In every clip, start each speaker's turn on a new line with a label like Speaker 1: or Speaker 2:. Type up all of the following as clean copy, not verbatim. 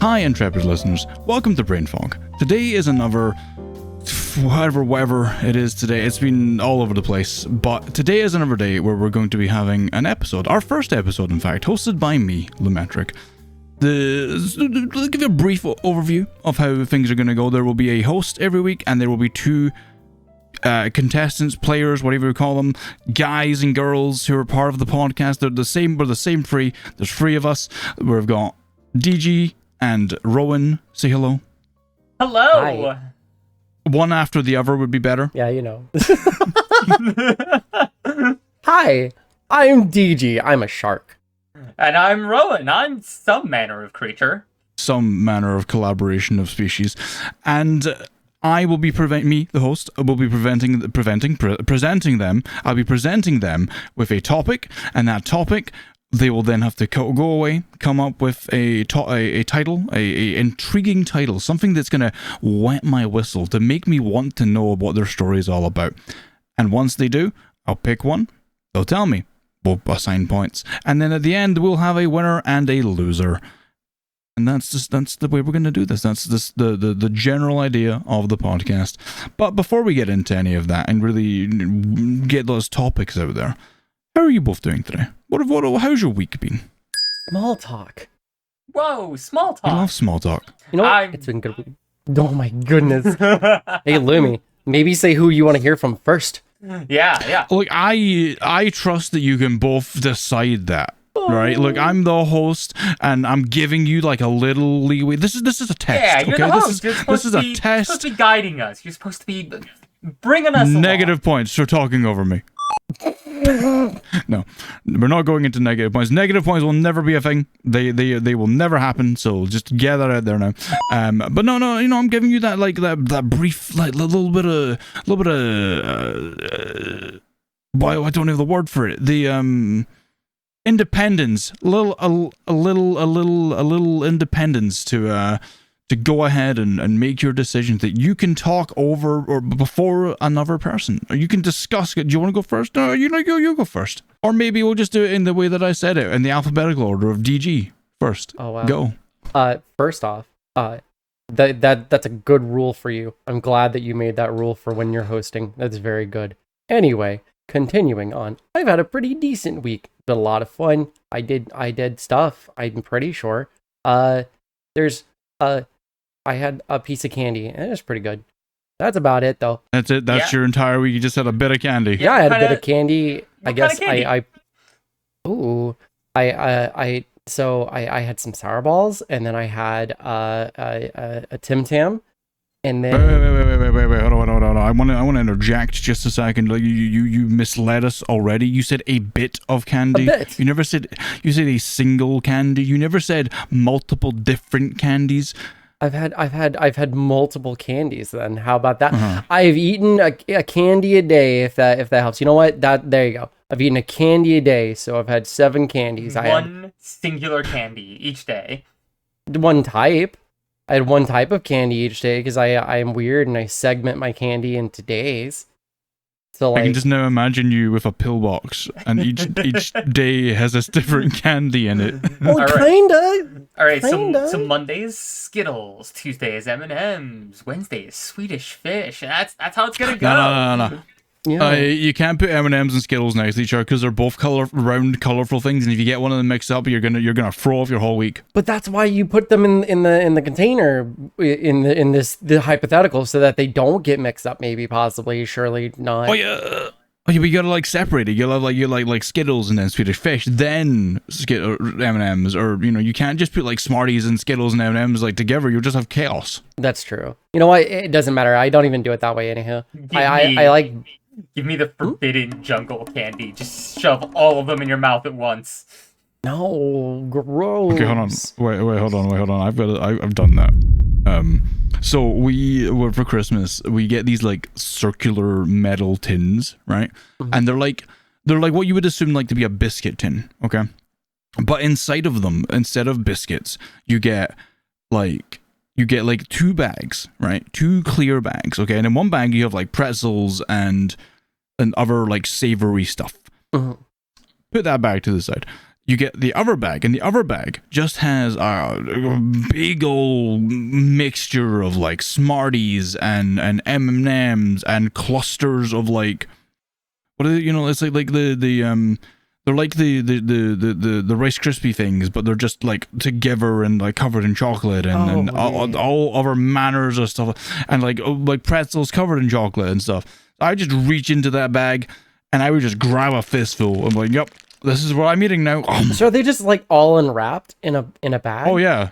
Speaker 1: Hi, intrepid listeners. Welcome to Brain Fog. Today is another whatever it is today. It's been all over the place, but today is another day where we're going to be having an episode, our first episode, in fact, hosted by me, Lumetric. I'll give you a brief overview of how things are going to go. There will be a host every week, and there will be two contestants, players, whatever you call them, guys and girls who are part of the podcast. They're the same. We're the same three. There's three of us. We've got DG and Rowan. Say hello.
Speaker 2: Hello.
Speaker 3: Hi.
Speaker 1: One after the other would be better.
Speaker 3: Yeah, you know. Hi, I'm DG. I'm a shark.
Speaker 2: And I'm Rowan. I'm some manner of creature.
Speaker 1: Some manner of collaboration of species. And I will be the host, will be presenting them. I'll be presenting them with a topic, and that topic, they will then have to go away, come up with a title, a intriguing title, something that's going to wet my whistle to make me want to know what their story is all about. And once they do, I'll pick one. They'll tell me. We'll assign points. And then at the end, we'll have a winner and a loser. And that's the way we're going to do this. That's the general idea of the podcast. But before we get into any of that and really get those topics out there, how are you both doing today? How's your week been?
Speaker 3: Small talk.
Speaker 2: Whoa, small talk.
Speaker 1: I love small talk.
Speaker 3: You know what? It's been good. Oh my goodness. Hey, Lumi, maybe say who you want to hear from first.
Speaker 2: Yeah.
Speaker 1: Look, I trust that you can both decide that. Right, look, I'm the host, and I'm giving you like a little leeway. This is a test.
Speaker 2: Yeah, you're
Speaker 1: okay?
Speaker 2: the host.
Speaker 1: This is a test.
Speaker 2: You're supposed to be guiding us. You're supposed to be bringing us
Speaker 1: Negative
Speaker 2: along.
Speaker 1: points for talking over me. No, we're not going into negative points. Negative points will never be a thing. They will never happen. So just get that out there now. But no, you know, I'm giving you that that brief, like little bit of. Why I don't have the word for it. The independence, a little independence to go ahead and make your decisions, that you can talk over or before another person, or you can discuss it. Do you want to go first? No, you go first. Or maybe we'll just do it in the way that I said it, in the alphabetical order of DG first.
Speaker 3: Oh wow.
Speaker 1: Go.
Speaker 3: First off, that's a good rule for you. I'm glad that you made that rule for when you're hosting. That's very good. Anyway, continuing on, I've had a pretty decent week. Been a lot of fun. I did stuff. I'm pretty sure. I had a piece of candy, and it was pretty good. That's about it, though.
Speaker 1: That's it. That's your entire week. You just had a bit of candy.
Speaker 3: Yeah, I had a bit of candy. I guess
Speaker 2: kind of candy?
Speaker 3: I had some sour balls, and then I had a Tim Tam, and then
Speaker 1: Wait, hold on. I want to interject just a second. Like you misled us already. You said a bit of candy.
Speaker 3: A bit.
Speaker 1: You said a single candy. You never said multiple different candies.
Speaker 3: I've had multiple candies. Then how about that?
Speaker 1: Uh-huh.
Speaker 3: I've eaten a candy a day. If that helps. You know what? There you go. I've eaten a candy a day, so I've had 7 candies.
Speaker 2: One singular candy each day.
Speaker 3: One type. I had one type of candy each day because I am weird and I segment my candy into days. So
Speaker 1: I can just now imagine you with a pillbox, and each day has a different candy in it.
Speaker 3: well,
Speaker 2: All right.
Speaker 3: kinda.
Speaker 2: All right,
Speaker 3: Kinda.
Speaker 2: so Mondays Skittles, Tuesdays M&Ms, Wednesdays Swedish Fish. That's how it's gonna go.
Speaker 1: No.
Speaker 3: Yeah.
Speaker 1: You can't put M&Ms and Skittles next to each other because they're both round, colorful things, and if you get one of them mixed up, you're gonna throw off your whole week.
Speaker 3: But that's why you put them in the container in the hypothetical, so that they don't get mixed up. Maybe, possibly, surely not.
Speaker 1: Oh yeah, but you gotta like separate it. You like Skittles and then Swedish Fish, then M&Ms, or you can't just put like Smarties and Skittles and M&Ms like together. You'll just have chaos.
Speaker 3: That's true. You know what? It doesn't matter. I don't even do it that way anyhow. I like.
Speaker 2: Give me the forbidden jungle candy. Just shove all of them in your mouth at once.
Speaker 3: No, gross.
Speaker 1: Okay, hold on. Wait, hold on. I've done that. So for Christmas, we get these like circular metal tins, right?
Speaker 3: Mm-hmm.
Speaker 1: And they're like what you would assume like to be a biscuit tin, okay? But inside of them, instead of biscuits, you get like 2 bags, right? 2 clear bags, okay? And in one bag you have like pretzels and other like savory stuff.
Speaker 3: Mm-hmm.
Speaker 1: Put that bag to the side. you get the other bag, and the other bag just has a big old mixture of like Smarties and M&Ms and clusters of like, what are they, it's like the they're like the Rice Krispie things, but they're just like together and like covered in chocolate and all other manners of stuff, and like pretzels covered in chocolate and stuff. I just reach into that bag and I would just grab a fistful. I'm like, yep, this is what I'm eating now.
Speaker 3: So are they just like all unwrapped in a bag?
Speaker 1: Oh yeah,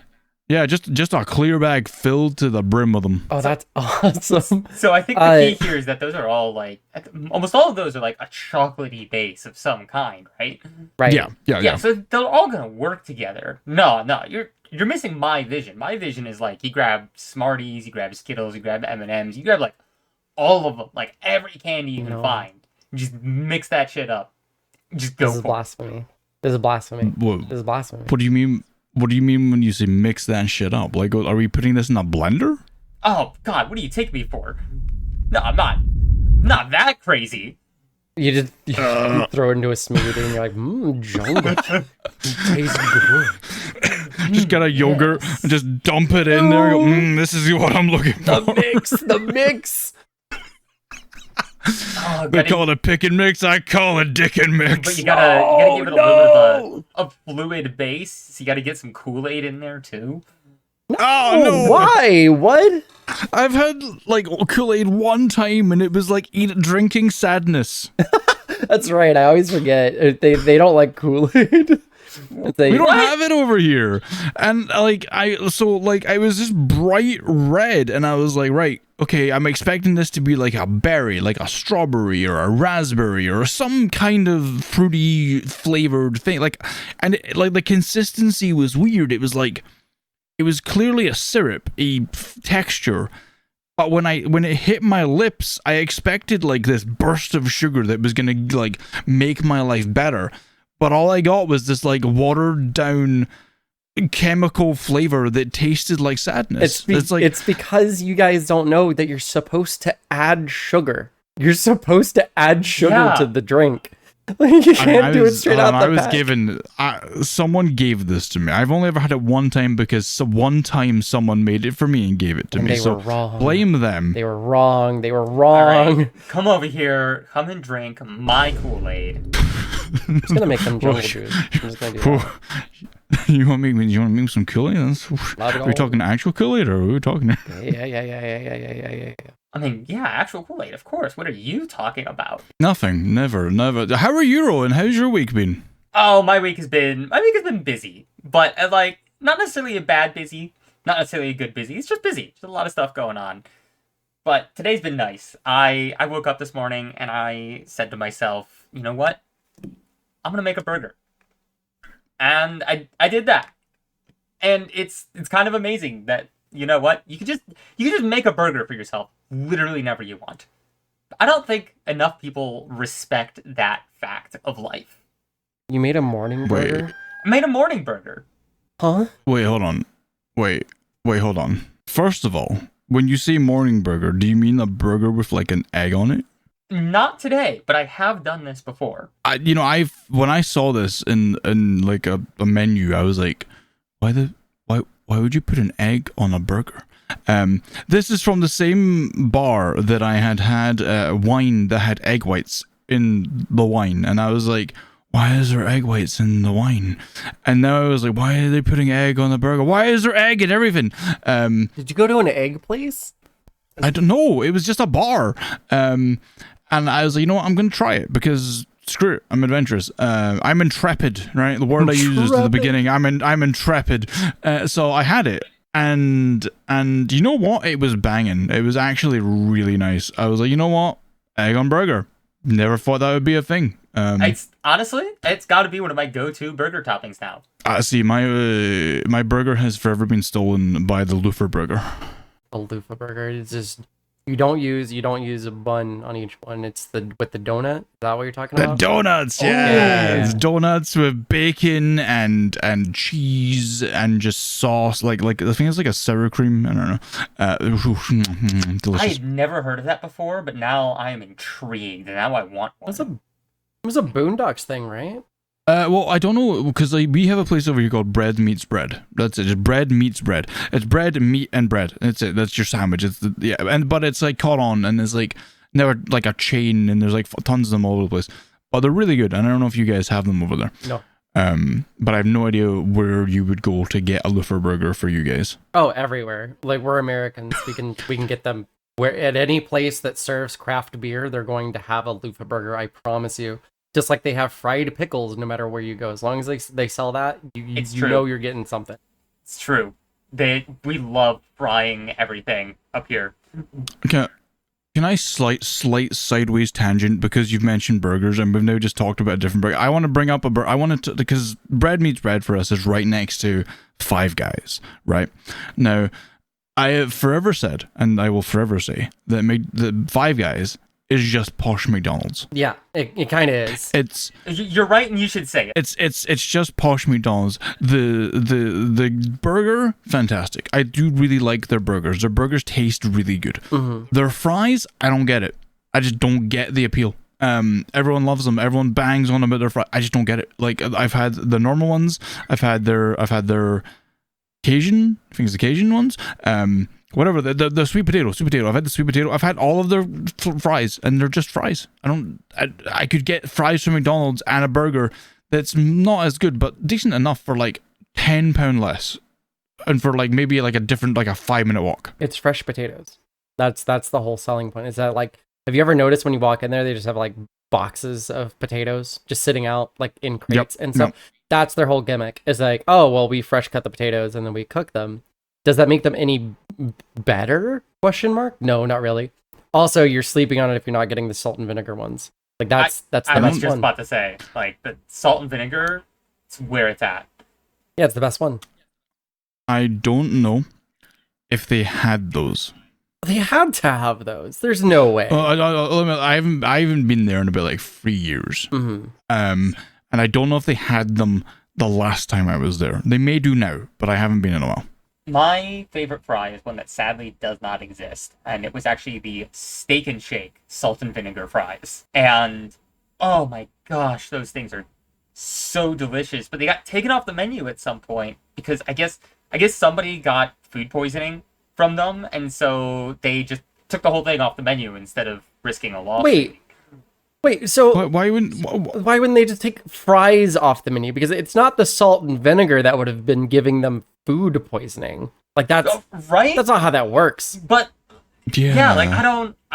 Speaker 1: just a clear bag filled to the brim of them.
Speaker 3: Oh, that's awesome.
Speaker 2: So I think the key here is that those are all like, almost all of those are like a chocolatey base of some kind, right?
Speaker 3: Right.
Speaker 1: Yeah.
Speaker 2: So they're all gonna work together. No, you're missing my vision. My vision is like, you grab Smarties, you grab Skittles, you grab M&Ms, you grab like all of them, like every candy you can find. You just mix that shit up. Just go.
Speaker 3: This is blasphemy. This is blasphemy. This is blasphemy.
Speaker 1: What do you mean? What do you mean when you say mix that shit up? Like, are we putting this in a blender?
Speaker 2: Oh God, what do you take me for? No, I'm not that crazy.
Speaker 3: You just throw it into a smoothie and you're like, jungle. Tastes good.
Speaker 1: Just get a yogurt and just dump it in there. Go, this is what I'm looking for.
Speaker 3: The mix.
Speaker 2: Oh,
Speaker 1: They call it a pick and mix. I call it dick and mix.
Speaker 2: But you gotta give it a little bit of a fluid base. So you gotta get some Kool-Aid in there too.
Speaker 1: Oh no!
Speaker 3: Why? What?
Speaker 1: I've had like Kool-Aid one time, and it was like drinking sadness.
Speaker 3: That's right. I always forget. They don't like Kool-Aid.
Speaker 1: We don't have it over here, and like I was just bright red, and I was like, right, okay, I'm expecting this to be like a berry, like a strawberry or a raspberry or some kind of fruity flavored thing, and like the consistency was weird. It was like, it was clearly a syrup, a texture. But when it hit my lips, I expected like this burst of sugar that was gonna like make my life better. But all I got was this like watered down chemical flavor that tasted like sadness.
Speaker 3: It's because you guys don't know that you're supposed to add sugar. You're supposed to add sugar to the drink. Like, you can't do it straight out the pack.
Speaker 1: Someone gave this to me. I've only ever had it one time because one time someone made it for me and gave it to me.
Speaker 3: They were wrong.
Speaker 1: Blame them.
Speaker 3: They were wrong.
Speaker 2: All right, come over here. Come and drink my Kool-Aid.
Speaker 3: I'm just gonna make them jungle juice. I'm just gonna do that.
Speaker 1: You want to make some Kool-Aid? Are we talking actual Kool-Aid or are we talking?
Speaker 3: Yeah.
Speaker 2: I mean, yeah, actual Kool-Aid, of course. What are you talking about?
Speaker 1: Nothing. Never. How are you, Rowan? How's your week been?
Speaker 2: Oh, my week has been busy, but like not necessarily a bad busy, not necessarily a good busy. It's just busy. There's a lot of stuff going on. But today's been nice. I woke up this morning and I said to myself, you know what? I'm gonna make a burger. And I did that. And it's kind of amazing that, you know what? You could just make a burger for yourself literally whenever you want. I don't think enough people respect that fact of life.
Speaker 3: You made a morning burger?
Speaker 2: I made a morning burger.
Speaker 3: Huh?
Speaker 1: Wait, hold on. Wait, hold on. First of all, when you say morning burger, do you mean a burger with like an egg on it?
Speaker 2: Not today, but I have done this before.
Speaker 1: When I saw this in like a menu, I was like, why would you put an egg on a burger? This is from the same bar that I had wine that had egg whites in the wine, and I was like, why is there egg whites in the wine? And now I was like, why are they putting egg on the burger? Why is there egg in everything?
Speaker 3: Did you go to an egg place?
Speaker 1: I don't know. It was just a bar. And I was like, you know what? I'm going to try it because screw it. I'm adventurous. I'm intrepid, right? The word I used at the beginning. I'm intrepid. So I had it. And you know what? It was banging. It was actually really nice. I was like, you know what? Egg on burger. Never thought that would be a thing.
Speaker 2: It's honestly, it's got to be one of my go-to burger toppings now.
Speaker 1: See, my burger has forever been stolen by the Loofah burger.
Speaker 3: A loofah burger. It's just you don't use a bun on each one. It's with the donut. Is that what you're talking about?
Speaker 1: The donuts, yeah. It's donuts with bacon and cheese and just sauce. Like I think it's like a sour cream. I don't know. Delicious.
Speaker 2: I had never heard of that before, but now I am intrigued. And now I want one.
Speaker 3: It was a Boondocks thing, right?
Speaker 1: Well, I don't know because like, we have a place over here called Bread Meets Bread. That's it. It's bread meets bread. It's bread, meat, and bread. That's it. That's your sandwich. But it's like caught on, and it's like never like a chain, and there's like tons of them all over the place. But they're really good, and I don't know if you guys have them over there.
Speaker 3: No.
Speaker 1: But I have no idea where you would go to get a Lufa burger for you guys.
Speaker 3: Oh, everywhere. Like, we're Americans. We can get them where at any place that serves craft beer. They're going to have a loofah burger. I promise you. Just like they have fried pickles, no matter where you go. As long as they sell that, you know you're getting something.
Speaker 2: It's true. We love frying everything up here.
Speaker 1: Can I slight sideways tangent because you've mentioned burgers and we've now just talked about a different burger. I want to bring up I wanted to because Bread Meets Bread for us is right next to Five Guys, right? Now, I have forever said, and I will forever say that the Five Guys is just posh McDonald's.
Speaker 3: Yeah, it kind of is.
Speaker 2: You're right, and you should say it.
Speaker 1: It's just posh McDonald's. The burger, fantastic. I do really like their burgers. Their burgers taste really good.
Speaker 3: Mm-hmm.
Speaker 1: Their fries, I don't get it. I just don't get the appeal. Everyone loves them. Everyone bangs on them about their fries. I just don't get it. Like I've had the normal ones. I've had their Cajun. I think it's the Cajun ones. Whatever, the sweet potato. I've had the sweet potato. I've had all of their fries, and they're just fries. I could get fries from McDonald's and a burger that's not as good, but decent enough for like £10 less, and for like maybe like a different like a 5-minute walk.
Speaker 3: It's fresh potatoes. That's the whole selling point. Is that like, have you ever noticed when you walk in there, they just have like boxes of potatoes just sitting out like in crates and stuff? Yep. That's their whole gimmick. Is like, oh well, we fresh cut the potatoes and then we cook them. Does that make them any better? Question mark? No, not really. Also, you're sleeping on it if you're not getting the salt and vinegar ones. Like that's the best one.
Speaker 2: I was just about to say, like the salt and vinegar, it's where it's at.
Speaker 3: Yeah, it's the best one.
Speaker 1: I don't know if they had those.
Speaker 3: They had to have those. There's no way.
Speaker 1: I haven't been there in about like 3 years.
Speaker 3: Mm-hmm.
Speaker 1: And I don't know if they had them the last time I was there. They may do now, but I haven't been in a while.
Speaker 2: My favorite fry is one that sadly does not exist, and it was actually the Steak and Shake salt and vinegar fries. And oh my gosh, those things are so delicious. But they got taken off the menu at some point because I guess somebody got food poisoning from them, and so they just took the whole thing off the menu instead of risking a lawsuit.
Speaker 3: Wait, so
Speaker 1: why wouldn't
Speaker 3: they just take fries off the menu? Because it's not the salt and vinegar that would have been giving them food poisoning. Like that's
Speaker 2: right.
Speaker 3: That's not how that works.
Speaker 2: But
Speaker 1: yeah,
Speaker 2: like I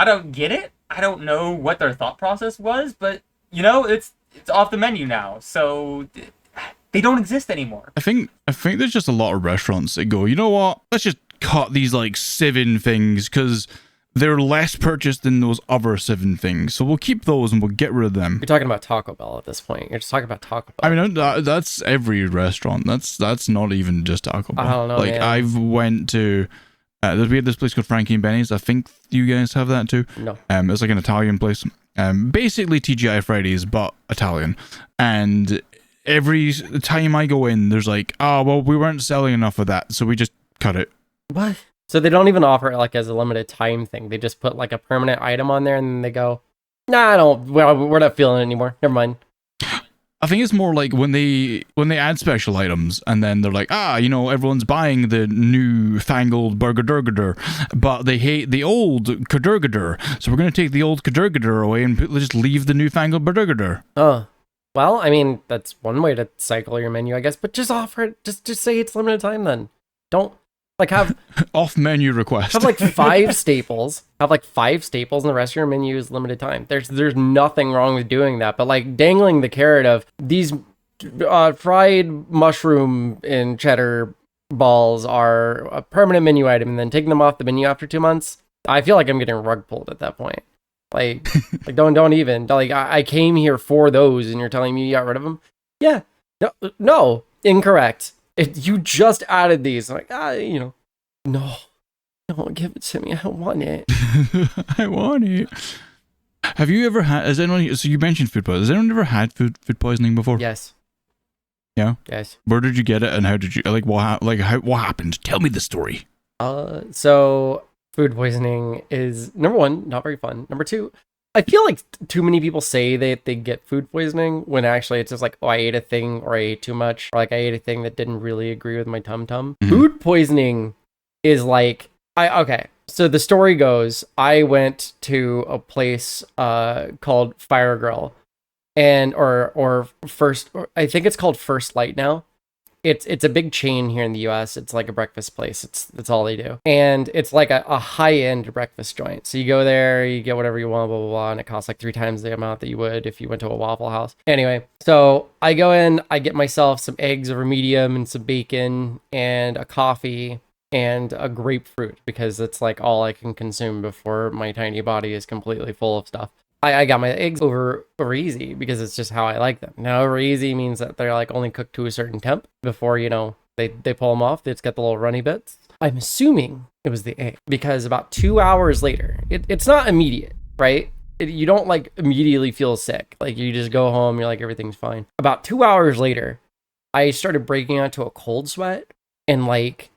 Speaker 2: don't get it. I don't know what their thought process was, but you know, it's off the menu now, so they don't exist anymore.
Speaker 1: I think there's just a lot of restaurants that go, you know what? Let's just cut these like 7 things because they're less purchased than those other 7 things. So we'll keep those and we'll get rid of them.
Speaker 3: You're talking about Taco Bell at this point. You're just talking about Taco Bell.
Speaker 1: I mean, that's every restaurant. That's not even just Taco Bell.
Speaker 3: I don't know,
Speaker 1: like,
Speaker 3: man.
Speaker 1: I've went to... we had this place called Frankie and Benny's. I think you guys have that too.
Speaker 3: No.
Speaker 1: It's like an Italian place. Basically TGI Fridays, but Italian. And every time I go in, there's like, oh, well, we weren't selling enough of that, so we just cut it.
Speaker 3: What? So they don't even offer it like as a limited time thing. They just put like a permanent item on there and then they go, nah, we're not feeling it anymore. Never mind.
Speaker 1: I think it's more like when they add special items and then they're like, everyone's buying the new fangled burger, but they hate the old kadurgadur, so we're going to take the old kadurgadur away and just leave the new fangled burger.
Speaker 3: Oh, well, I mean, that's one way to cycle your menu, I guess, but just offer it. Just say it's limited time then. Don't. Like have
Speaker 1: off menu request.
Speaker 3: Have like 5 staples. Have like 5 staples, and the rest of your menu is limited time. There's nothing wrong with doing that, but like dangling the carrot of these fried mushroom and cheddar balls are a permanent menu item, and then taking them off the menu after 2 months. I feel like I'm getting rug pulled at that point. Like don't even like I came here for those, and you're telling me you got rid of them? Yeah, no, incorrect. You just added these. I'm like, no, give it to me. I don't want it.
Speaker 1: I want it. Have you ever had, so you mentioned food poisoning. Has anyone ever had food poisoning before?
Speaker 3: Yes.
Speaker 1: Yeah?
Speaker 3: Yes.
Speaker 1: Where did you get it and how did you, what happened? Tell me the story.
Speaker 3: So food poisoning is, number 1, not very fun. Number 2, I feel like too many people say they get food poisoning when actually it's just like, oh, I ate a thing or I ate too much, or like I ate a thing that didn't really agree with my tum tum.
Speaker 1: Mhm.
Speaker 3: Food poisoning is like, okay. So the story goes, I went to a place called Fire Grill, and or first, or I think it's called First Light now. It's a big chain here in the US. It's like a breakfast place. That's all they do. And it's like a high-end breakfast joint. So you go there, you get whatever you want, blah, blah, blah, and it costs like 3 times the amount that you would if you went to a Waffle House. Anyway, so I go in, I get myself some eggs over medium and some bacon and a coffee and a grapefruit because it's like all I can consume before my tiny body is completely full of stuff. I got my eggs over easy because it's just how I like them. Now, over easy means that they're like only cooked to a certain temp before, they pull them off. It's got the little runny bits. I'm assuming it was the egg because about 2 hours later, it's not immediate, right? You don't like immediately feel sick. Like you just go home, you're like, everything's fine. About 2 hours later, I started breaking out to a cold sweat and like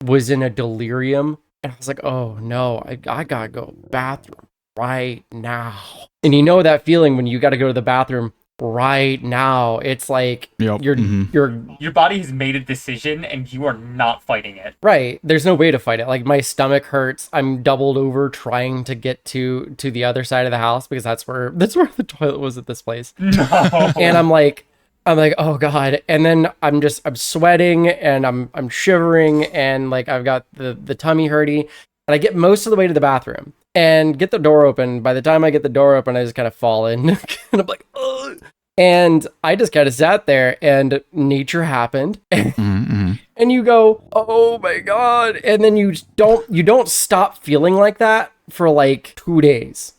Speaker 3: was in a delirium. And I was like, oh no, I gotta go to the bathroom right now. And you know that feeling when you got to go to the bathroom right now. It's like
Speaker 1: Yep.
Speaker 2: Your body has made a decision and you are not fighting it.
Speaker 3: right. There's no way to fight it. Like my stomach hurts. I'm doubled over trying to get to the other side of the house because that's where the toilet was at this place.
Speaker 2: No.
Speaker 3: And I'm like, oh God. And then I'm sweating and I'm shivering and like I've got the tummy hurty and I get most of the way to the bathroom and get the door open. By the time I get the door open, I just kind of fall in and I'm like, ugh. And I just kind of sat there and nature happened.
Speaker 1: Mm-hmm.
Speaker 3: And you go, oh my God. And then you don't stop feeling like that for like 2 days.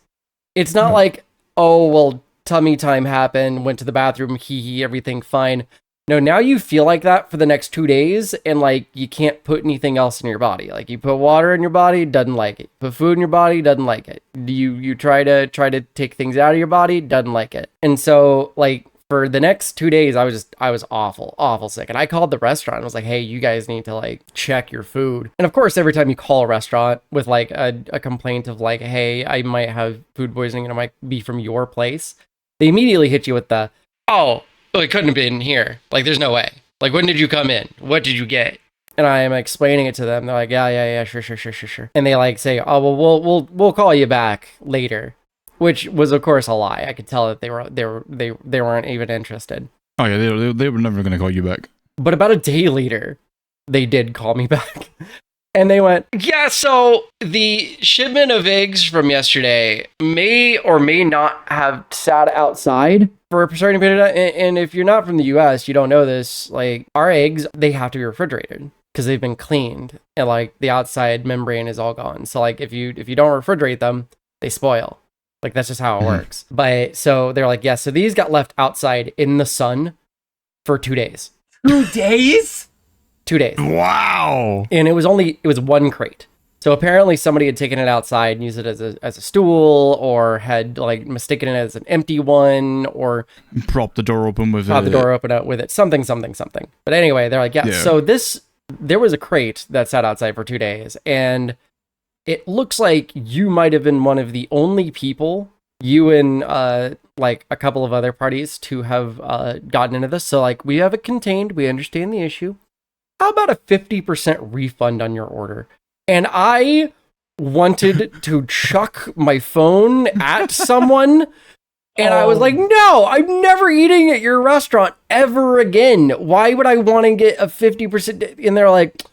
Speaker 3: It's not like, oh, well, tummy time happened, went to the bathroom, everything fine. No, now you feel like that for the next 2 days and like you can't put anything else in your body. Like you put water in your body, doesn't like it. Put food in your body, doesn't like it. You try to take things out of your body, doesn't like it. And so like for the next 2 days, I was awful sick. And I called the restaurant. I was like, hey, you guys need to like check your food. And of course, every time you call a restaurant with like a complaint of like, hey, I might have food poisoning and it might be from your place, they immediately hit you with the, oh, well, it couldn't have been here. Like, there's no way. Like, when did you come in? What did you get? And I am explaining it to them. They're like, yeah, sure. And they like say, oh, well, we'll call you back later, which was of course a lie. I could tell that they weren't even interested.
Speaker 1: Oh yeah, they were never gonna call you back.
Speaker 3: But about a day later, they did call me back. And they went, yeah, so the shipment of eggs from yesterday may or may not have sat outside for a certain period of time. And if you're not from the US, you don't know this. Like, our eggs, they have to be refrigerated because they've been cleaned. And, like, the outside membrane is all gone. So, like, if you don't refrigerate them, they spoil. Like, that's just how it works. But, so they're like, yeah, so these got left outside in the sun for 2 days.
Speaker 2: 2 days?
Speaker 3: 2 days.
Speaker 1: Wow.
Speaker 3: And it was one crate. So apparently somebody had taken it outside and used it as a stool, or had like mistaken it as an empty one, or
Speaker 1: Prop the door open with
Speaker 3: the door open with it. Something. But anyway, they're like, yeah. So there was a crate that sat outside for 2 days, and it looks like you might have been one of the only people, you and like a couple of other parties, to have gotten into this. So like, we have it contained. We understand the issue. How about a 50% refund on your order? And I wanted to chuck my phone at someone. And I was like, no, I'm never eating at your restaurant ever again. Why would I want to get a 50%? And they're like,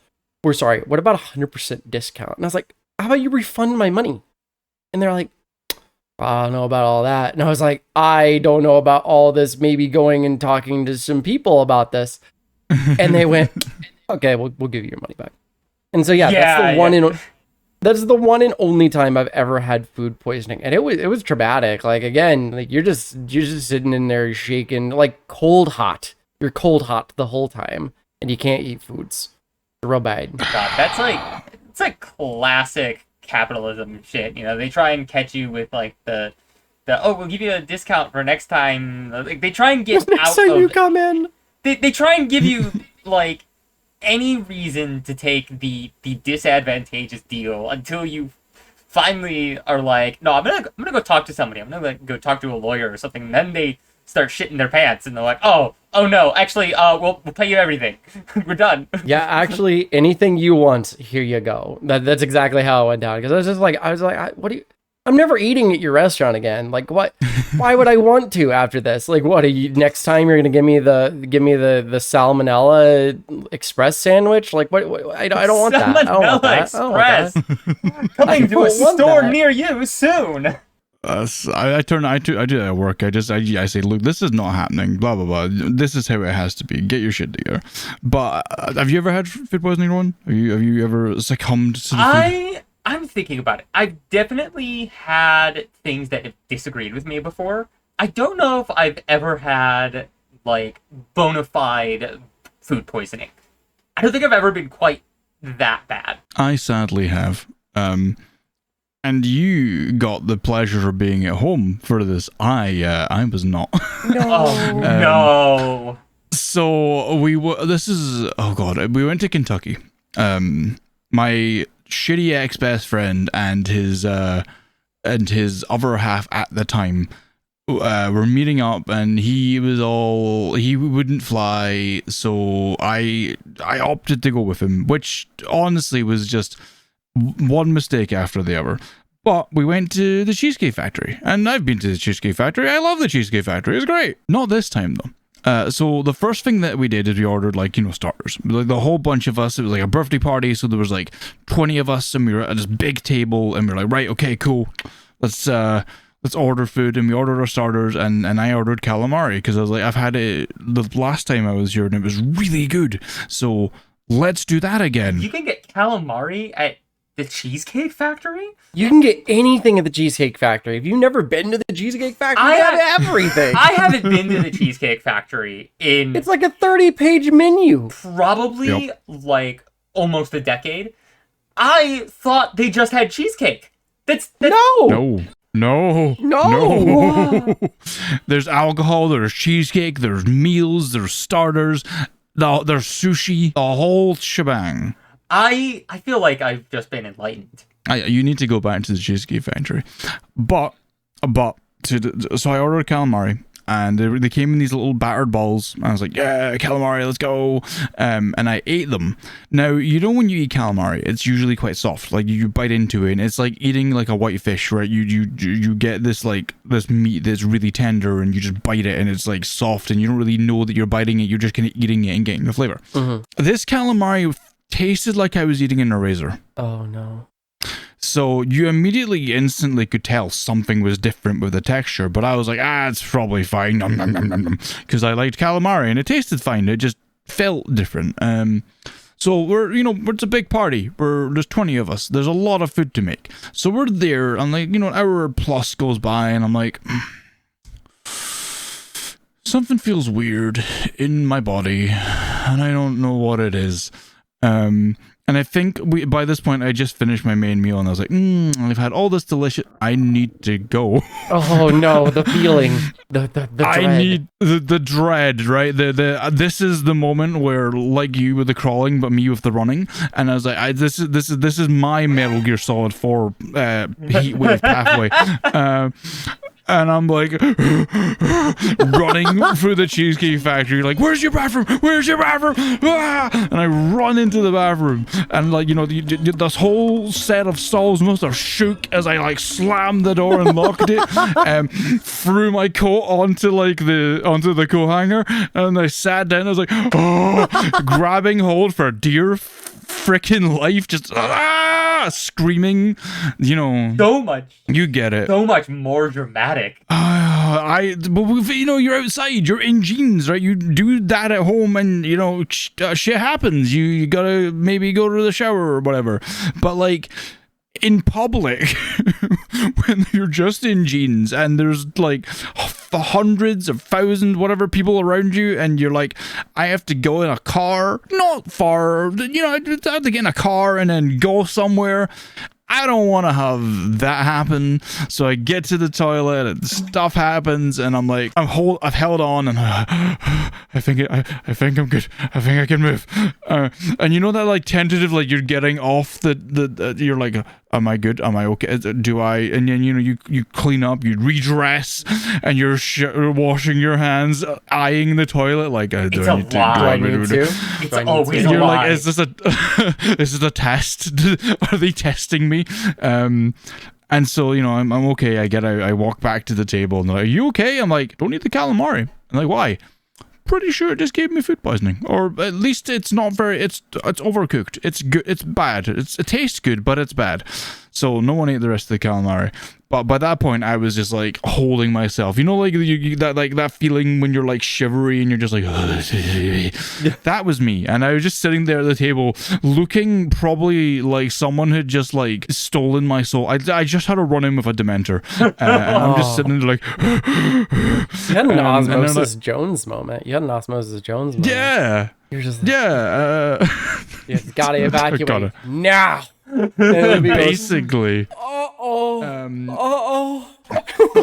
Speaker 3: we're sorry, what about a 100% discount? And I was like, how about you refund my money? And they're like, I don't know about all that. And I was like, I don't know about all this. Maybe going and talking to some people about this. And they went, okay, we'll give you your money back. And so that's the one and only time I've ever had food poisoning, and it was traumatic. Like, again, like you're just sitting in there shaking, like cold hot. You're cold hot the whole time, and you can't eat foods. It's real bad.
Speaker 2: God, it's like classic capitalism shit. You know, they try and catch you with like the we'll give you a discount for next time. Like, they try and get
Speaker 3: next
Speaker 2: out
Speaker 3: time
Speaker 2: of
Speaker 3: you come in.
Speaker 2: They try and give you like any reason to take the disadvantageous deal until you finally are like, no, I'm gonna go talk to somebody. I'm gonna like, go talk to a lawyer or something. And then they start shitting their pants, and they're like, oh no, actually, we'll pay you everything. We're done.
Speaker 3: Yeah, actually, anything you want, here you go. That's exactly how it went down. Because I was like, what do you? I'm never eating at your restaurant again. Like, what? Why would I want to after this? Like, what? Next time you're gonna give me the salmonella express sandwich? Like, what? I don't want that. I don't want that. I don't want that.
Speaker 2: Coming to a
Speaker 3: don't want
Speaker 2: store
Speaker 3: that.
Speaker 2: near you soon.
Speaker 1: I do that at work. I say, look, this is not happening. Blah blah blah. This is how it has to be. Get your shit together. But have you ever had food poisoning, Ron? Have you ever succumbed to the food?
Speaker 2: I'm thinking about it. I've definitely had things that have disagreed with me before. I don't know if I've ever had, like, bona fide food poisoning. I don't think I've ever been quite that bad.
Speaker 1: I sadly have. And you got the pleasure of being at home for this. I was not.
Speaker 2: Oh, no.
Speaker 1: So we went to Kentucky. My shitty ex-best friend and his other half at the time were meeting up, and he wouldn't fly, so I opted to go with him, which honestly was just one mistake after the other. But we went to the Cheesecake Factory, and I've been to the Cheesecake Factory. I love the Cheesecake Factory. It's great. Not this time though. So the first thing that we did is we ordered, like, starters. Like, the whole bunch of us, it was like a birthday party, so there was like 20 of us, and we were at this big table, and we were like, right, okay, cool, let's order food. And we ordered our starters, and I ordered calamari, because I was like, I've had it the last time I was here, and it was really good, so let's do that again.
Speaker 2: You can get calamari at the Cheesecake Factory?
Speaker 3: You can get anything at the Cheesecake Factory. Have you never been to the Cheesecake Factory? They have everything.
Speaker 2: I haven't been to the Cheesecake Factory in...
Speaker 3: It's like a 30-page menu.
Speaker 2: Probably, like, almost a decade. I thought they just had cheesecake. That's
Speaker 3: No.
Speaker 1: There's alcohol, there's cheesecake, there's meals, there's starters, there's sushi, the whole shebang.
Speaker 2: I feel like I've just been enlightened.
Speaker 1: You need to go back to the Cheesecake Factory. So I ordered calamari, and they came in these little battered balls, and I was like, yeah, calamari, let's go. And I ate them. Now, when you eat calamari, it's usually quite soft. Like, you bite into it, and it's like eating like a white fish, right? You get this meat that's really tender, and you just bite it, and it's like soft, and you don't really know that you're biting it. You're just kind of eating it and getting the flavor.
Speaker 3: Mm-hmm.
Speaker 1: This calamari tasted like I was eating an eraser.
Speaker 3: Oh no.
Speaker 1: So you instantly could tell something was different with the texture, but I was like, it's probably fine, because I liked calamari and it tasted fine. It just felt different. So it's a big party. There's 20 of us. There's a lot of food to make. So we're there, and like, an hour plus goes by, and I'm like, something feels weird in my body, and I don't know what it is. And I think by this point I just finished my main meal, and I was like, I've had all this delicious. I need to go.
Speaker 3: Oh no, the feeling, the dread.
Speaker 1: I need the dread, right? This is the moment where, like you with the crawling, but me with the running. And I was like, this is my Metal Gear Solid 4 heat wave pathway. And I'm like running through the Cheesecake Factory, like, where's your bathroom? Where's your bathroom? Ah! And I run into the bathroom, and like, this whole set of stalls must have shook as I like slammed the door and locked it, threw my coat onto the coat hanger, and I sat down. I was like, grabbing hold for dear freaking life, just screaming,
Speaker 2: So much.
Speaker 1: You get it.
Speaker 2: So much more dramatic.
Speaker 1: You're outside, you're in jeans, right? You do that at home, and shit happens. You gotta maybe go to the shower or whatever. But like, in public, when you're just in jeans and there's like hundreds of thousands, whatever, people around you, and you're like, I have to go in a car, not far, I have to get in a car and then go somewhere. I don't want to have that happen. So I get to the toilet and stuff happens, and I'm like, I've held on, and I think I'm good. I think I can move. And that like tentative, like you're getting off the you're like, Am I good? Am I okay? Do I? And then you clean up, you redress, and you're washing your hands, eyeing the toilet like. Do
Speaker 2: It's
Speaker 1: I
Speaker 2: a
Speaker 1: need to?
Speaker 2: lie.
Speaker 3: Do I need to?
Speaker 2: It's
Speaker 3: Do I need
Speaker 2: always
Speaker 3: to?
Speaker 2: a
Speaker 1: You're
Speaker 2: lie.
Speaker 1: like, is this a test? Are they testing me? And so I'm okay. I walk back to the table and they're like, "Are you okay?" I'm like, "Don't eat the calamari." I'm like, "Why?" Pretty sure it just gave me food poisoning, or at least it's not very. It's overcooked. It's good. It's bad. It tastes good, but it's bad. So no one ate the rest of the calamari. But by that point, I was just like holding myself. Like that feeling when you're like shivery and you're just like, that was me. And I was just sitting there at the table, looking probably like someone had just like stolen my soul. I just had a run in with a Dementor, and I'm just sitting there like.
Speaker 3: You had an
Speaker 1: and
Speaker 3: Osmosis Jones moment. You had an Osmosis Jones moment.
Speaker 1: Yeah.
Speaker 3: You're just
Speaker 1: Yeah.
Speaker 3: you gotta evacuate
Speaker 1: Gotta.
Speaker 3: now.
Speaker 1: Basically.
Speaker 3: Uh-oh.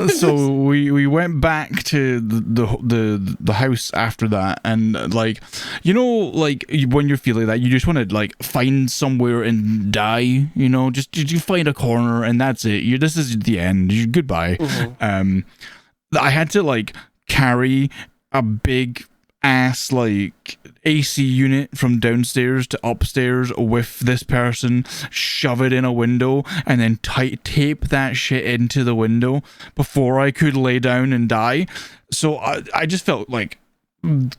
Speaker 1: So we went back to the house after that, and like when you're feeling that, you just want to like find somewhere and die, just you find a corner and that's it. This is the end. Goodbye.
Speaker 3: Mm-hmm.
Speaker 1: I had to like carry a big ass like AC unit from downstairs to upstairs with this person, shove it in a window, and then tape that shit into the window before I could lay down and die. So I just felt like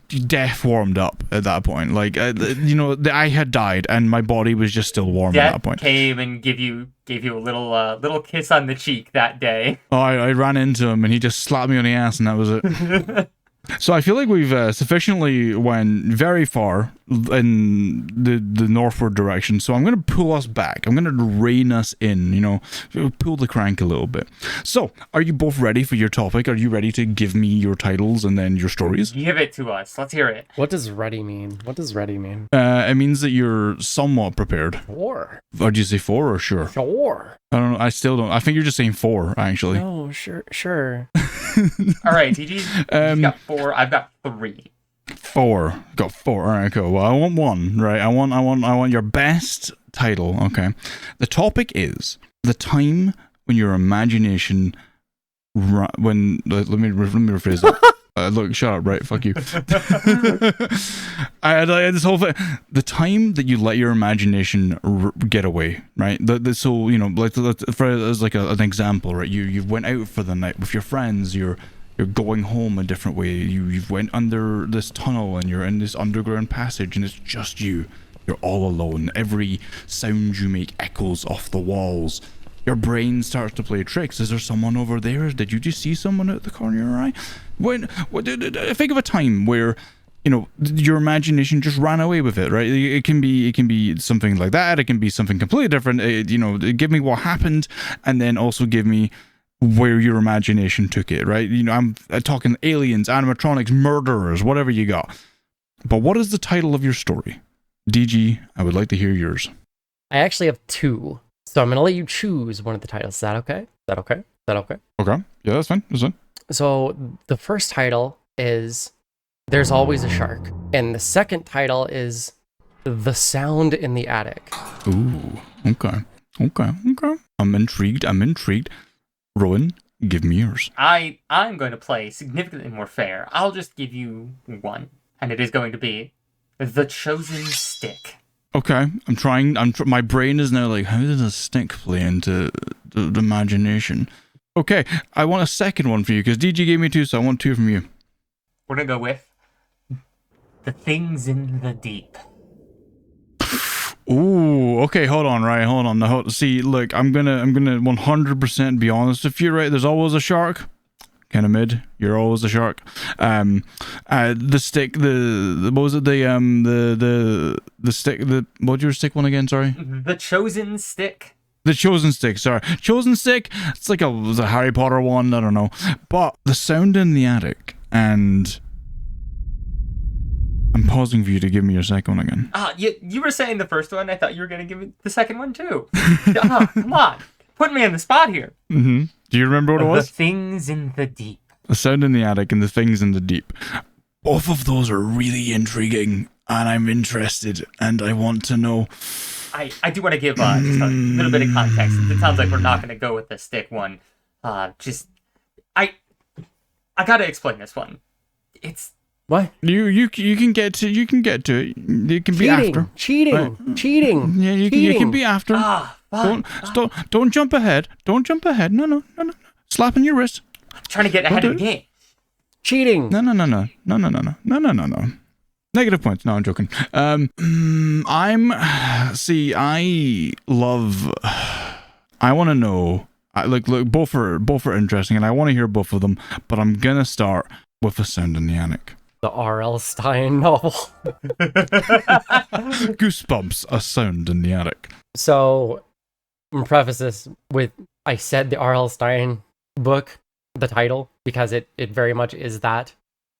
Speaker 1: death warmed up at that point. Like I had died and my body was just still warm at that
Speaker 2: Death
Speaker 1: point.
Speaker 2: came and gave you a little kiss on the cheek that day.
Speaker 1: Oh, I ran into him and he just slapped me on the ass and that was it. So I feel like we've sufficiently went very far in the northward direction. So I'm going to pull us back. I'm going to rein us in, pull the crank a little bit. So are you both ready for your topic? Are you ready to give me your titles and then your stories?
Speaker 2: Give it to us. Let's hear it.
Speaker 3: What does ready mean?
Speaker 1: It means that you're somewhat prepared.
Speaker 3: Sure.
Speaker 1: Or do you say 4 or sure?
Speaker 3: Sure.
Speaker 1: I don't know. I still don't. I think you're just saying 4, actually.
Speaker 3: No, sure.
Speaker 2: All right, DG's got 4. I've got 3.
Speaker 1: 4. Got 4. All right, cool. Well, I want 1, right? I want your best title. Okay. The topic is the time when your imagination. Let me rephrase it. Look, shut up, right? Fuck you. I had this whole thing. The time that you let your imagination get away, right? So like as like an example, right? You went out for the night with your friends. You're going home a different way. You've went under this tunnel and you're in this underground passage and it's just you. You're all alone. Every sound you make echoes off the walls. Your brain starts to play tricks. Is there someone over there? Did you just see someone out the corner of your eye? Think of a time where, your imagination just ran away with it, right? It can be something like that. It can be something completely different. Give me what happened, and then also give me where your imagination took it, right? I'm talking aliens, animatronics, murderers, whatever you got. But what is the title of your story? DG, I would like to hear yours.
Speaker 3: I actually have 2. So I'm going to let you choose one of the titles. Is that okay?
Speaker 1: Okay. Yeah, that's fine.
Speaker 3: So the first title is There's Always a Shark. And the second title is The Sound in the Attic.
Speaker 1: Ooh, okay. I'm intrigued. Rowan, give me yours.
Speaker 2: I'm going to play significantly more fair. I'll just give you 1, and it is going to be The Chosen Stick.
Speaker 1: Okay, I'm trying. My brain is now like, how does a stick play into the imagination? Okay, I want a second one for you because DG gave me 2, so I want 2 from you.
Speaker 2: We're gonna go with The Things in the Deep.
Speaker 1: Ooh, okay, hold on. Now, see, look, I'm gonna 100% be honest with you, right? There's always a shark. Kind of mid. You're always a shark. The stick. What was it? The stick. What's your stick one again? Sorry.
Speaker 2: The Chosen Stick.
Speaker 1: The Chosen Stick. Sorry, Chosen Stick. It's like a Harry Potter one. I don't know. But The Sound in the Attic, and I'm pausing for you to give me your second one again.
Speaker 2: You were saying the first one. I thought you were gonna give me the second one too. Come on, put me on the spot here.
Speaker 1: Mm-hmm. Do you remember what it was?
Speaker 2: The Things in the Deep.
Speaker 1: The Sound in the Attic and The Things in the Deep. Both of those are really intriguing, and I'm interested, and I want to know.
Speaker 2: I do want to give just a little bit of context. It sounds like we're not going to go with the stick one. I gotta explain this one. It's
Speaker 3: What?
Speaker 1: You can get to it. You can be after.
Speaker 3: Cheating.
Speaker 1: Right.
Speaker 3: Cheating.
Speaker 1: Yeah, you can be after.
Speaker 2: fine.
Speaker 1: Don't jump ahead. Don't jump ahead. No. Slapping your wrist.
Speaker 2: I'm trying to get ahead of the game.
Speaker 3: Cheating.
Speaker 1: No. Negative points. No, I'm joking. I want to know. Look, both are interesting, and I want to hear both of them. But I'm gonna start with A Sound in the Attic.
Speaker 3: The R.L. Stein novel.
Speaker 1: Goosebumps. A Sound in the Attic.
Speaker 3: So, I'm gonna preface this with I said the R.L. Stein book, the title, because it very much is that.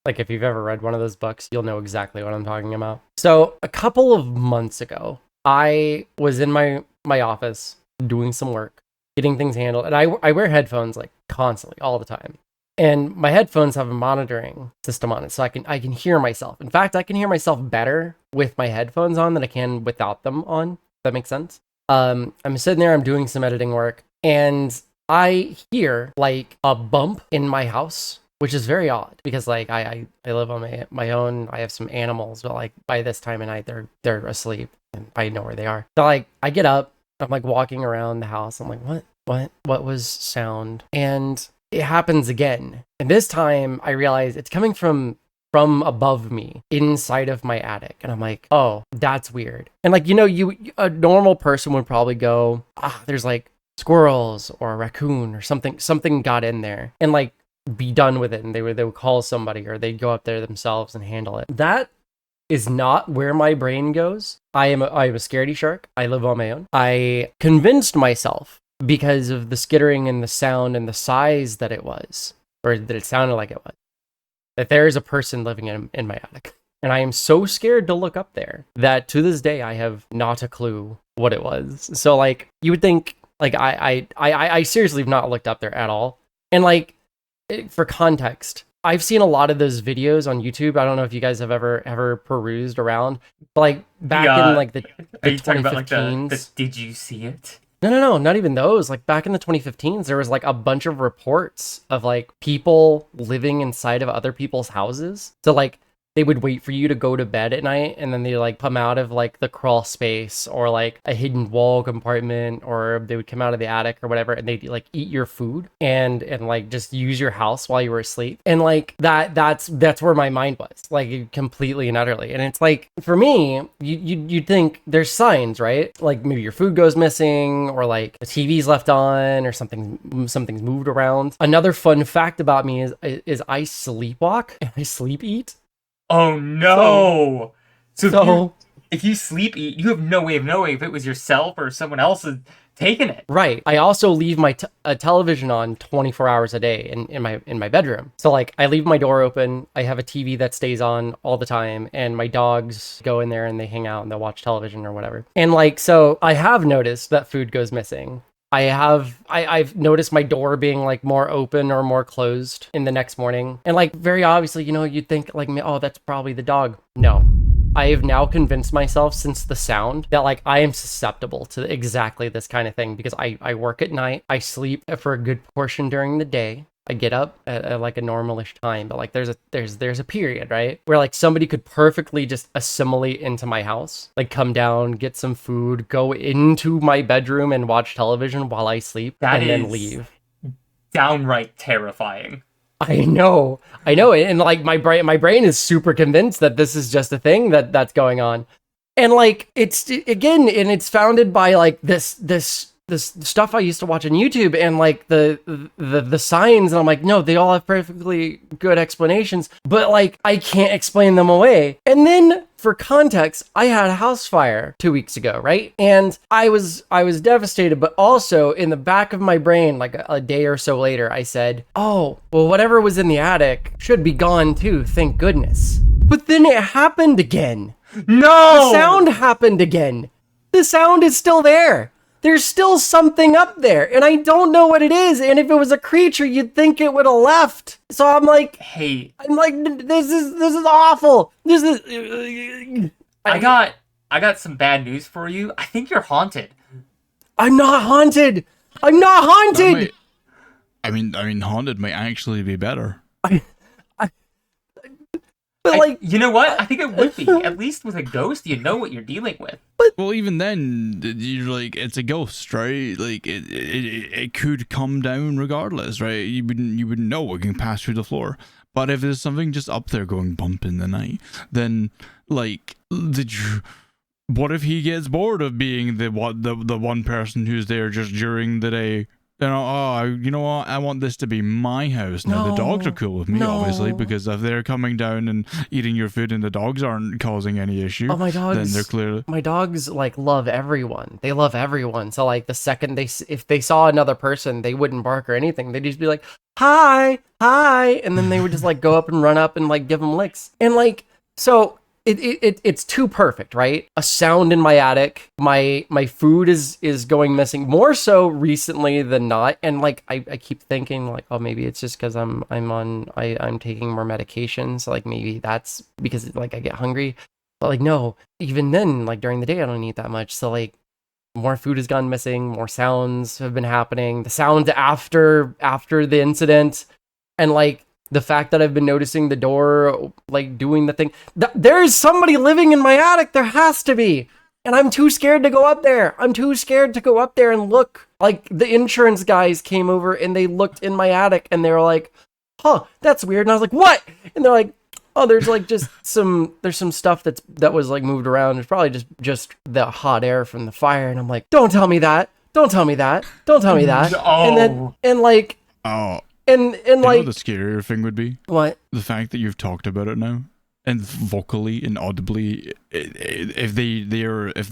Speaker 3: Like, if you've ever read one of those books, you'll know exactly what I'm talking about. So, a couple of months ago, I was in my office doing some work, getting things handled, and I wear headphones like constantly, all the time. And my headphones have a monitoring system on it, so I can hear myself. In fact, I can hear myself better with my headphones on than I can without them on. If that makes sense. I'm sitting there, I'm doing some editing work, and I hear like a bump in my house, which is very odd because like I live on my own. I have some animals, but like by this time of night they're asleep and I know where they are. So like I get up, I'm like walking around the house. I'm like, what was sound? And it happens again. And this time I realize it's coming from above me inside of my attic. And I'm like, oh, that's weird. And like, a normal person would probably go, there's like squirrels or a raccoon or something got in there and like be done with it. And they would call somebody or they'd go up there themselves and handle it. That is not where my brain goes. I am a scaredy shark. I live on my own. I convinced myself because of the skittering and the sound and the size that it was, or that it sounded like it was, that there is a person living in my attic. And I am so scared to look up there that to this day I have not a clue what it was. So like you would think like I seriously have not looked up there at all. And like for context, I've seen a lot of those videos on YouTube. I don't know if you guys have ever perused around, but like back in like the
Speaker 2: Are you talking
Speaker 3: 2015s.
Speaker 2: about like the did you see it?
Speaker 3: No, not even those. Like back in the 2015s, there was like a bunch of reports of like people living inside of other people's houses. So like they would wait for you to go to bed at night and then they like come out of like the crawl space or like a hidden wall compartment, or they would come out of the attic or whatever and they'd like eat your food and like just use your house while you were asleep. And like that's where my mind was, like completely and utterly. And it's like for me, you'd think there's signs, right? Like maybe your food goes missing or like the TV's left on or something's moved around. Another fun fact about me is I sleepwalk and I sleep eat.
Speaker 2: Oh no!
Speaker 3: So
Speaker 2: if you sleep eat, you have no way of knowing if it was yourself or someone else has taken it.
Speaker 3: Right. I also leave my television on 24 hours a day in my bedroom. So like I leave my door open. I have a TV that stays on all the time, and my dogs go in there and they hang out and they'll watch television or whatever. And like so, I have noticed that food goes missing. I've noticed my door being like more open or more closed in the next morning. And like very obviously, you'd think like, oh, that's probably the dog. No. I have now convinced myself since the sound that like I am susceptible to exactly this kind of thing because I work at night. I sleep for a good portion during the day. I get up at like a normalish time, but like there's a period, right, where like somebody could perfectly just assimilate into my house, like come down, get some food, go into my bedroom and watch television while I sleep, and then leave.
Speaker 2: Downright terrifying.
Speaker 3: I know, and like my brain is super convinced that this is just a thing that's going on, and like it's founded by like this stuff I used to watch on YouTube and like the signs, and I'm like, no, they all have perfectly good explanations, but like I can't explain them away. And then for context, I had a house fire 2 weeks ago, right? And I was devastated, but also in the back of my brain, like a day or so later, I said, oh, well, whatever was in the attic should be gone too, thank goodness. But then it happened again.
Speaker 2: No!
Speaker 3: The sound happened again. The sound is still there. There's still something up there, and I don't know what it is. And if it was a creature, you'd think it would have left. So I'm like,
Speaker 2: this
Speaker 3: is awful. This is.
Speaker 2: I got I got some bad news for you. I think you're haunted.
Speaker 3: I'm not haunted. I'm not
Speaker 1: That
Speaker 3: haunted.
Speaker 1: might- I mean, haunted might actually be better.
Speaker 3: But like,
Speaker 2: You know what? I think it would be. At least with a ghost, you know what you're dealing with.
Speaker 1: Well, even then, you're like, it's a ghost, right? Like, it could come down regardless, right? You wouldn't know it can pass through the floor. But if there's something just up there going bump in the night, then like, what if he gets bored of being the one person who's there just during the day? You know, you know what? I want this to be my house now. The dogs are cool with me, obviously,
Speaker 3: No.
Speaker 1: because if they're coming down and eating your food and the dogs aren't causing any issue,
Speaker 3: oh, my
Speaker 1: then
Speaker 3: dogs.
Speaker 1: they're clearly.
Speaker 3: My dogs like love everyone. They love everyone. So like the second if they saw another person, they wouldn't bark or anything. They'd just be like, "Hi, hi," and then they would just like go up and run up and like give them licks. And like so it's too perfect, right? A sound in my attic. My food is going missing more so recently than not. And like I keep thinking like, oh, maybe it's just because I'm taking more medications. Like maybe that's because like I get hungry. But like no, even then, like during the day I don't eat that much. So like more food has gone missing, more sounds have been happening. The sounds after the incident, and like the fact that I've been noticing the door like doing the thing. There is somebody living in my attic. There has to be. And I'm too scared to go up there. I'm too scared to go up there and look. Like the insurance guys came over and they looked in my attic and they were like, "Huh, that's weird." And I was like, "What?" And they're like, "Oh, there's like just some stuff that was like moved around. It's probably just the hot air from the fire." And I'm like, "Don't tell me that. Don't tell me that. Don't tell me that." And then and like
Speaker 1: Oh,
Speaker 3: and
Speaker 1: you know
Speaker 3: like
Speaker 1: what the scarier thing would be?
Speaker 3: what?
Speaker 1: The fact that you've talked about it now, and vocally and audibly, if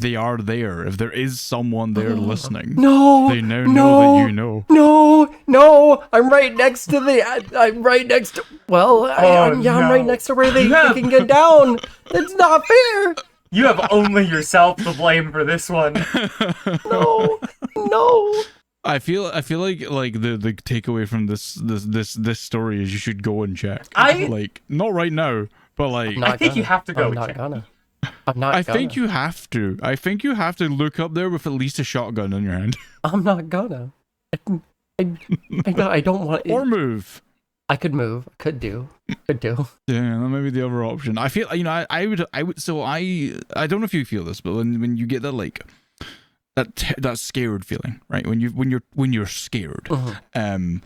Speaker 1: they are there, if there is someone there listening,
Speaker 3: No.
Speaker 1: they now
Speaker 3: no,
Speaker 1: know that you know.
Speaker 3: No, I'm right next to I'm right next to. Well, I'm right
Speaker 2: no.
Speaker 3: next to where they can get down. That's not fair.
Speaker 2: You have only yourself to blame for this one.
Speaker 3: No.
Speaker 1: I feel like the takeaway from this story is you should go and check. Like not right now, but like
Speaker 3: Not
Speaker 2: I think
Speaker 3: gonna.
Speaker 2: you have to go
Speaker 3: I'm not
Speaker 2: check.
Speaker 3: gonna. I'm not.
Speaker 1: I
Speaker 3: gonna.
Speaker 1: think you have to. I think you have to look up there with at least a shotgun in your hand
Speaker 3: I'm not gonna. I don't want.
Speaker 1: or move.
Speaker 3: I could move. Could do.
Speaker 1: Yeah, that may be the other option. I feel, I would. So I don't know if you feel this, but when you get that like that scared feeling, right? When you're scared, and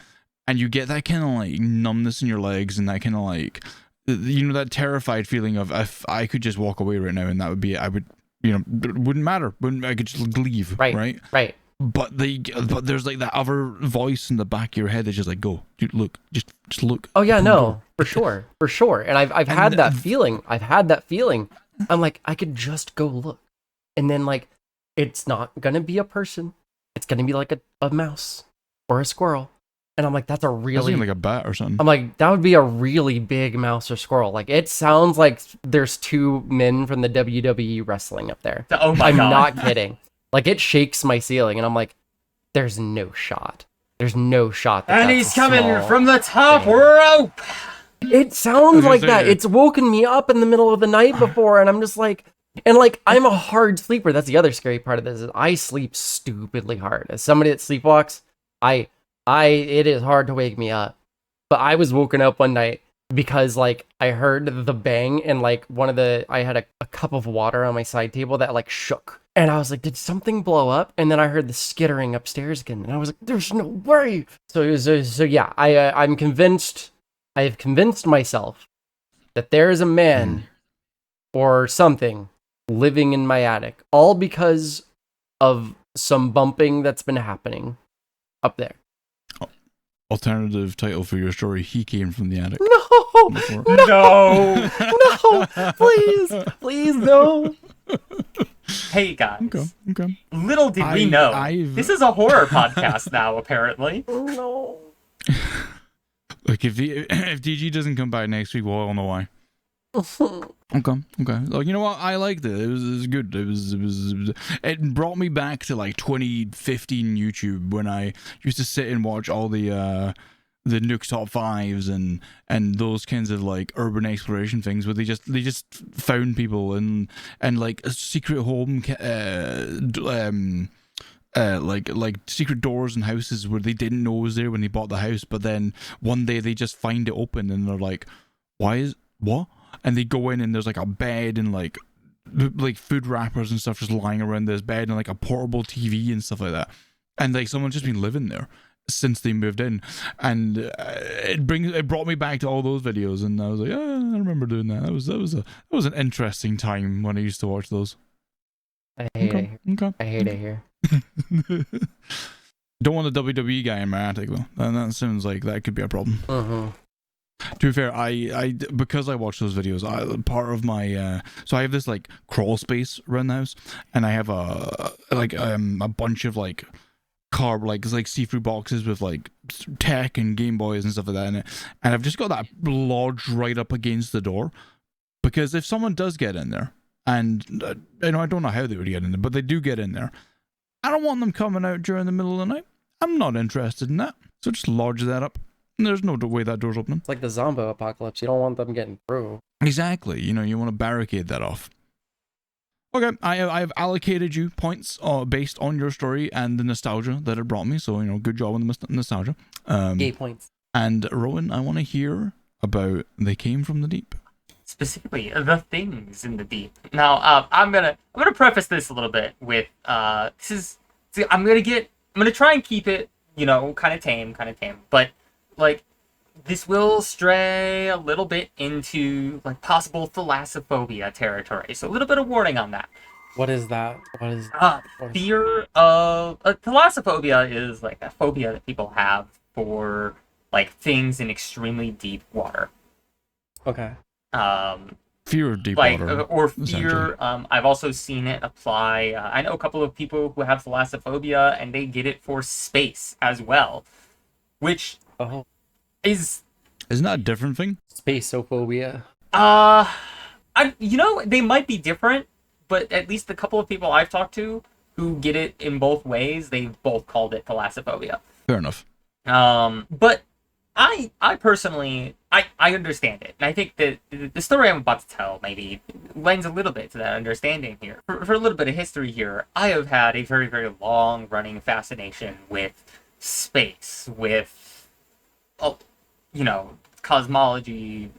Speaker 1: you get that kind of like numbness in your legs and that kind of like, that terrified feeling of if I could just walk away right now and that would be, I would, it wouldn't matter. I could just leave, right?
Speaker 3: Right.
Speaker 1: But there's like that other voice in the back of your head that's just like, go, dude, look, just look.
Speaker 3: Oh yeah,
Speaker 1: Open the
Speaker 3: no,
Speaker 1: door.
Speaker 3: for sure. And I've had that feeling. I'm like, I could just go look, and then like, it's not gonna be a person. It's gonna be like a mouse or a squirrel, and I'm like, that's a
Speaker 1: That's
Speaker 3: really
Speaker 1: like a bat or something.
Speaker 3: I'm like, that would be a really big mouse or squirrel. Like, it sounds like there's two men from the WWE wrestling up there.
Speaker 2: Oh my
Speaker 3: I'm
Speaker 2: god.
Speaker 3: not kidding. Like, it shakes my ceiling, and I'm like, there's no shot. There's no shot. That
Speaker 2: And
Speaker 3: that's
Speaker 2: he's
Speaker 3: a
Speaker 2: coming
Speaker 3: small
Speaker 2: from the top
Speaker 3: thing.
Speaker 2: rope.
Speaker 3: It sounds
Speaker 1: gonna
Speaker 3: like
Speaker 1: say
Speaker 3: that.
Speaker 1: it.
Speaker 3: It's woken me up in the middle of the night before, and I'm just like, and like, I'm a hard sleeper. That's the other scary part of this is I sleep stupidly hard. As somebody that sleepwalks, it is hard to wake me up. But I was woken up one night because like I heard the bang and like I had a cup of water on my side table that like shook. And I was like, did something blow up? And then I heard the skittering upstairs again. And I was like, there's no way. So yeah, I'm convinced, I have convinced myself that there is a man or something living in my attic, all because of some bumping that's been happening up there.
Speaker 1: Alternative title for your story: He came from the attic.
Speaker 3: No,
Speaker 2: No.
Speaker 3: no, please, no.
Speaker 2: Hey guys.
Speaker 1: Okay.
Speaker 2: Little did we know,
Speaker 1: I've-
Speaker 2: this is a horror podcast now. Apparently.
Speaker 3: No.
Speaker 1: Like if DG doesn't come back next week, we'll all know why. Okay. Like, you know what? I liked it. It was good. It brought me back to like 2015 YouTube when I used to sit and watch all the the Nuke Top Fives and those kinds of like urban exploration things where they just found people and like a secret home, like secret doors and houses where they didn't know was there when they bought the house, but then one day they just find it open and they're like, why is what? And they go in and there's like a bed and like food wrappers and stuff just lying around this bed and like a portable TV and stuff like that, and like someone's just been living there since they moved in, and it brought me back to all those videos, and I was like, yeah, I remember doing that. That was an interesting time when I used to watch those.
Speaker 3: I hate it.
Speaker 1: Okay.
Speaker 3: I hate it here.
Speaker 1: Don't want a WWE guy in my attic though. That sounds like that could be a problem. To be fair, I because I watch those videos, part of my so I have this like crawl space around the house, and I have a bunch of like see-through boxes with like tech and Game Boys and stuff like that in it, and I've just got that lodged right up against the door, because if someone does get in there, and I don't know how they would get in there, but they do get in there, I don't want them coming out during the middle of the night. I'm not interested in that, so just lodge that up. There's no way that door's opening.
Speaker 3: It's like the zombie apocalypse. You don't want them getting through.
Speaker 1: Exactly. You want to barricade that off. Okay, I've allocated you points based on your story and the nostalgia that it brought me. So, good job on the nostalgia.
Speaker 3: 8 points.
Speaker 1: And Rowan, I want to hear about They Came from the Deep.
Speaker 2: Specifically, the things in the deep. Now, I'm gonna preface this a little bit with I'm gonna try and keep it, kind of tame, but like this will stray a little bit into like possible thalassophobia territory. So a little bit of warning on that.
Speaker 3: What is that? What is
Speaker 2: fear of thalassophobia is like a phobia that people have for like things in extremely deep water.
Speaker 3: Okay.
Speaker 1: Fear of deep
Speaker 2: water, or fear. I've also seen it apply. I know a couple of people who have thalassophobia, and they get it for space as well, which isn't
Speaker 1: that a different thing?
Speaker 3: Spaceophobia.
Speaker 2: They might be different, but at least the couple of people I've talked to who get it in both ways, they've both called it thalassophobia.
Speaker 1: Fair enough.
Speaker 2: But I personally, I understand it. And I think that the story I'm about to tell maybe lends a little bit to that understanding here. For a little bit of history here, I have had a very, very long-running fascination with space, with, cosmology,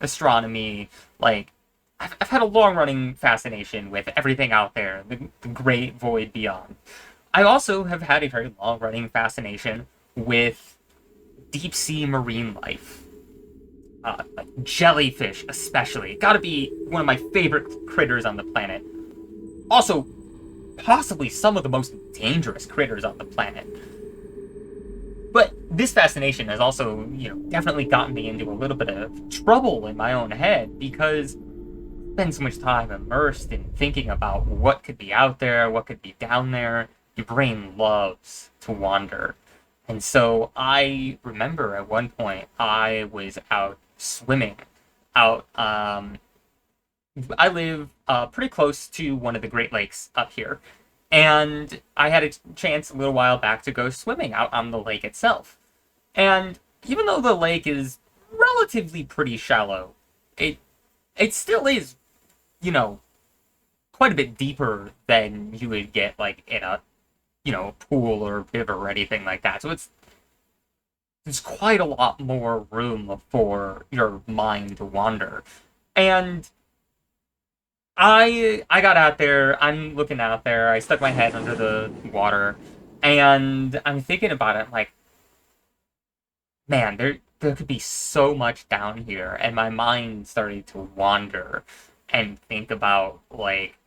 Speaker 2: astronomy. Like, I've had a long-running fascination with everything out there, the great void beyond. I also have had a very long-running fascination with deep-sea marine life. Like jellyfish, especially. Gotta be one of my favorite critters on the planet. Also, possibly some of the most dangerous critters on the planet. But this fascination has also, definitely gotten me into a little bit of trouble in my own head, because I spend so much time immersed in thinking about what could be out there, what could be down there. Your brain loves to wander. And so I remember at one point I was out swimming. I live pretty close to one of the Great Lakes up here. And I had a chance a little while back to go swimming out on the lake itself. And even though the lake is relatively pretty shallow, it still is, quite a bit deeper than you would get like in a pool or river or anything like that. So there's quite a lot more room for your mind to wander. And I got out there, I'm looking out there, I stuck my head under the water, and I'm thinking about it, like, man, there could be so much down here, and my mind started to wander and think about, like,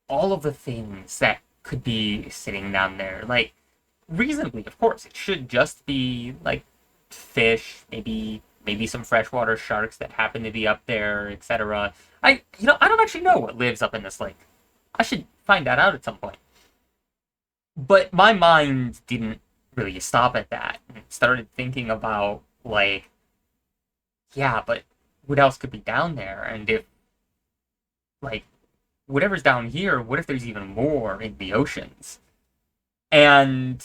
Speaker 2: all of the things that could be sitting down there. Like, reasonably, of course, it should just be, like, fish, maybe some freshwater sharks that happen to be up there, etc. I don't actually know what lives up in this lake. I should find that out at some point. But my mind didn't really stop at that. It started thinking about, like, yeah, but what else could be down there? And if, like, whatever's down here, what if there's even more in the oceans? And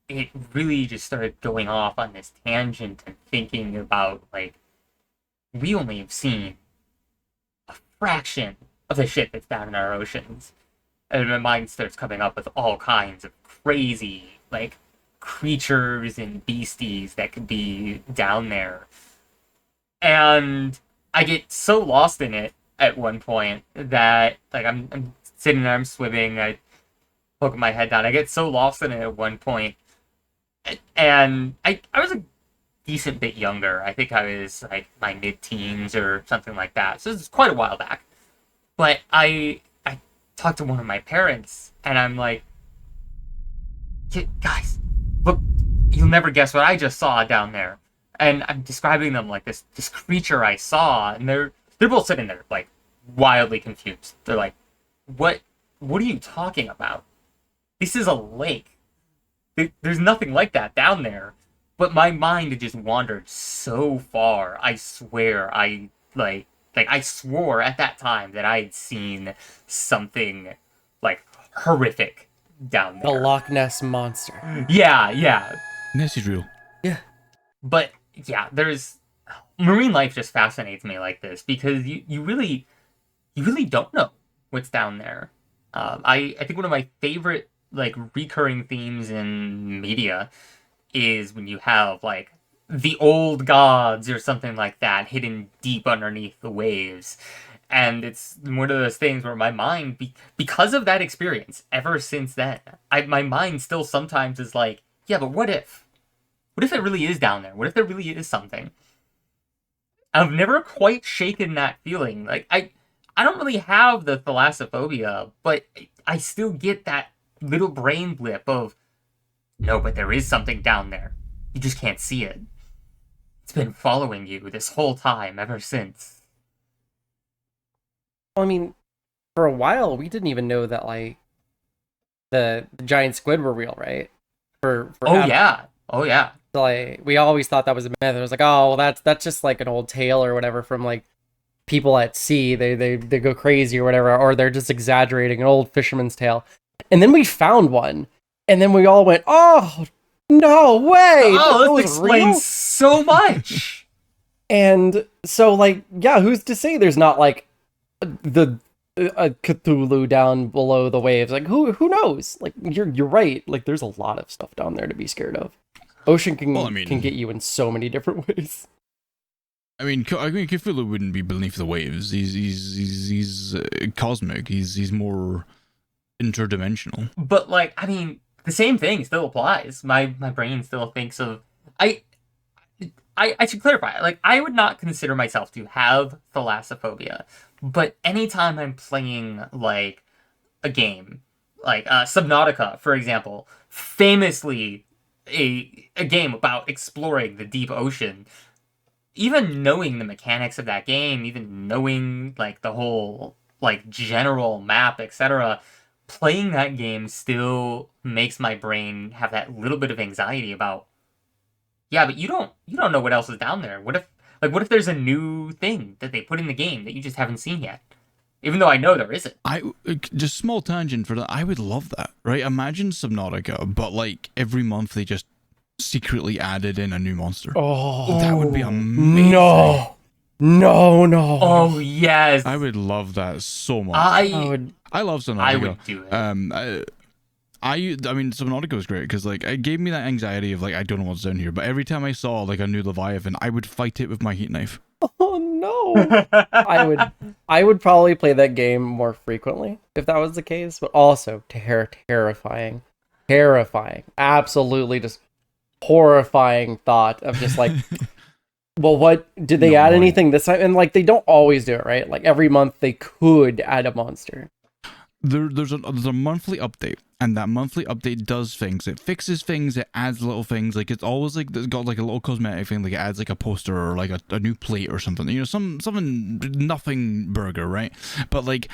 Speaker 2: it really just started going off on this tangent and thinking about, like, we only have seen a fraction of the shit that's down in our oceans. And my mind starts coming up with all kinds of crazy, like, creatures and beasties that could be down there. And I get so lost in it at one point that, like, I'm sitting there, I'm swimming, I poke my head down. I get so lost in it at one point, and I was a decent bit younger. I think I was like my mid-teens or something like that. So this is quite a while back. But I talked to one of my parents, and I'm like, guys, look, you'll never guess what I just saw down there. And I'm describing them like this creature I saw, and they're both sitting there like wildly confused. They're like, what are you talking about? This is a lake. There's nothing like that down there. But my mind had just wandered so far. I swear, I swore at that time that I had seen something like horrific down
Speaker 3: The
Speaker 2: there.
Speaker 3: Loch Ness monster.
Speaker 2: Yeah.
Speaker 1: This is real.
Speaker 3: Yeah.
Speaker 2: But yeah, there's marine life just fascinates me like this because you really don't know what's down there. I think one of my favorite like recurring themes in media is when you have like the old gods or something like that hidden deep underneath the waves. And it's one of those things where my mind, because of that experience, ever since then, my mind still sometimes is like, yeah, but what if? What if it really is down there? What if there really is something? I've never quite shaken that feeling. Like, I don't really have the thalassophobia, but I still get that little brain blip of, no, but there is something down there. You just can't see it. It's been following you this whole time ever since.
Speaker 3: Well, I mean, for a while we didn't even know that like the giant squid were real, right? For
Speaker 2: Oh yeah.
Speaker 3: So, like, we always thought that was a myth. It was like, oh, well, that's just like an old tale or whatever from like people at sea. They go crazy or whatever, or they're just exaggerating an old fisherman's tale. And then we found one, and then we all went, oh no way!
Speaker 2: Oh,
Speaker 3: that
Speaker 2: this
Speaker 3: was real?
Speaker 2: explains so much.
Speaker 3: And so, like, yeah, who's to say there's not like the a Cthulhu down below the waves? Like, who knows? Like, you're right. Like, there's a lot of stuff down there to be scared of. Ocean can get you in so many different ways.
Speaker 1: I mean, Cthulhu wouldn't be beneath the waves. He's cosmic. He's more interdimensional.
Speaker 2: But like, I mean, the same thing still applies. My brain still thinks of I should clarify. Like, I would not consider myself to have thalassophobia, but anytime I'm playing like a game, like Subnautica, for example, famously a game about exploring the deep ocean, even knowing the mechanics of that game, even knowing like the whole like general map, etc., playing that game still makes my brain have that little bit of anxiety about, yeah, but you don't know what else is down there. What if there's a new thing that they put in the game that you just haven't seen yet? Even though I know there isn't.
Speaker 1: Just small tangent for that. I would love that, right? Imagine Subnautica, but like every month they just secretly added in a new monster.
Speaker 3: Oh,
Speaker 1: that would be amazing.
Speaker 3: No.
Speaker 2: Oh yes,
Speaker 1: I would love that so much.
Speaker 3: I
Speaker 1: love Subnautica.
Speaker 2: I would do it.
Speaker 1: I mean, Subnautica was great because like it gave me that anxiety of like I don't know what's down here. But every time I saw like a new Leviathan, I would fight it with my heat knife.
Speaker 3: Oh no. I would probably play that game more frequently if that was the case, but also terrifying, absolutely just horrifying thought of just like, well, what did they add anything this time? And like they don't always do it, right? Like every month they could add a monster.
Speaker 1: There's a monthly update, and that monthly update does things. It fixes things, it adds little things. Like it's always like it's got like a little cosmetic thing, like it adds like a poster or like a new plate or something. You know, something nothing burger, right? But like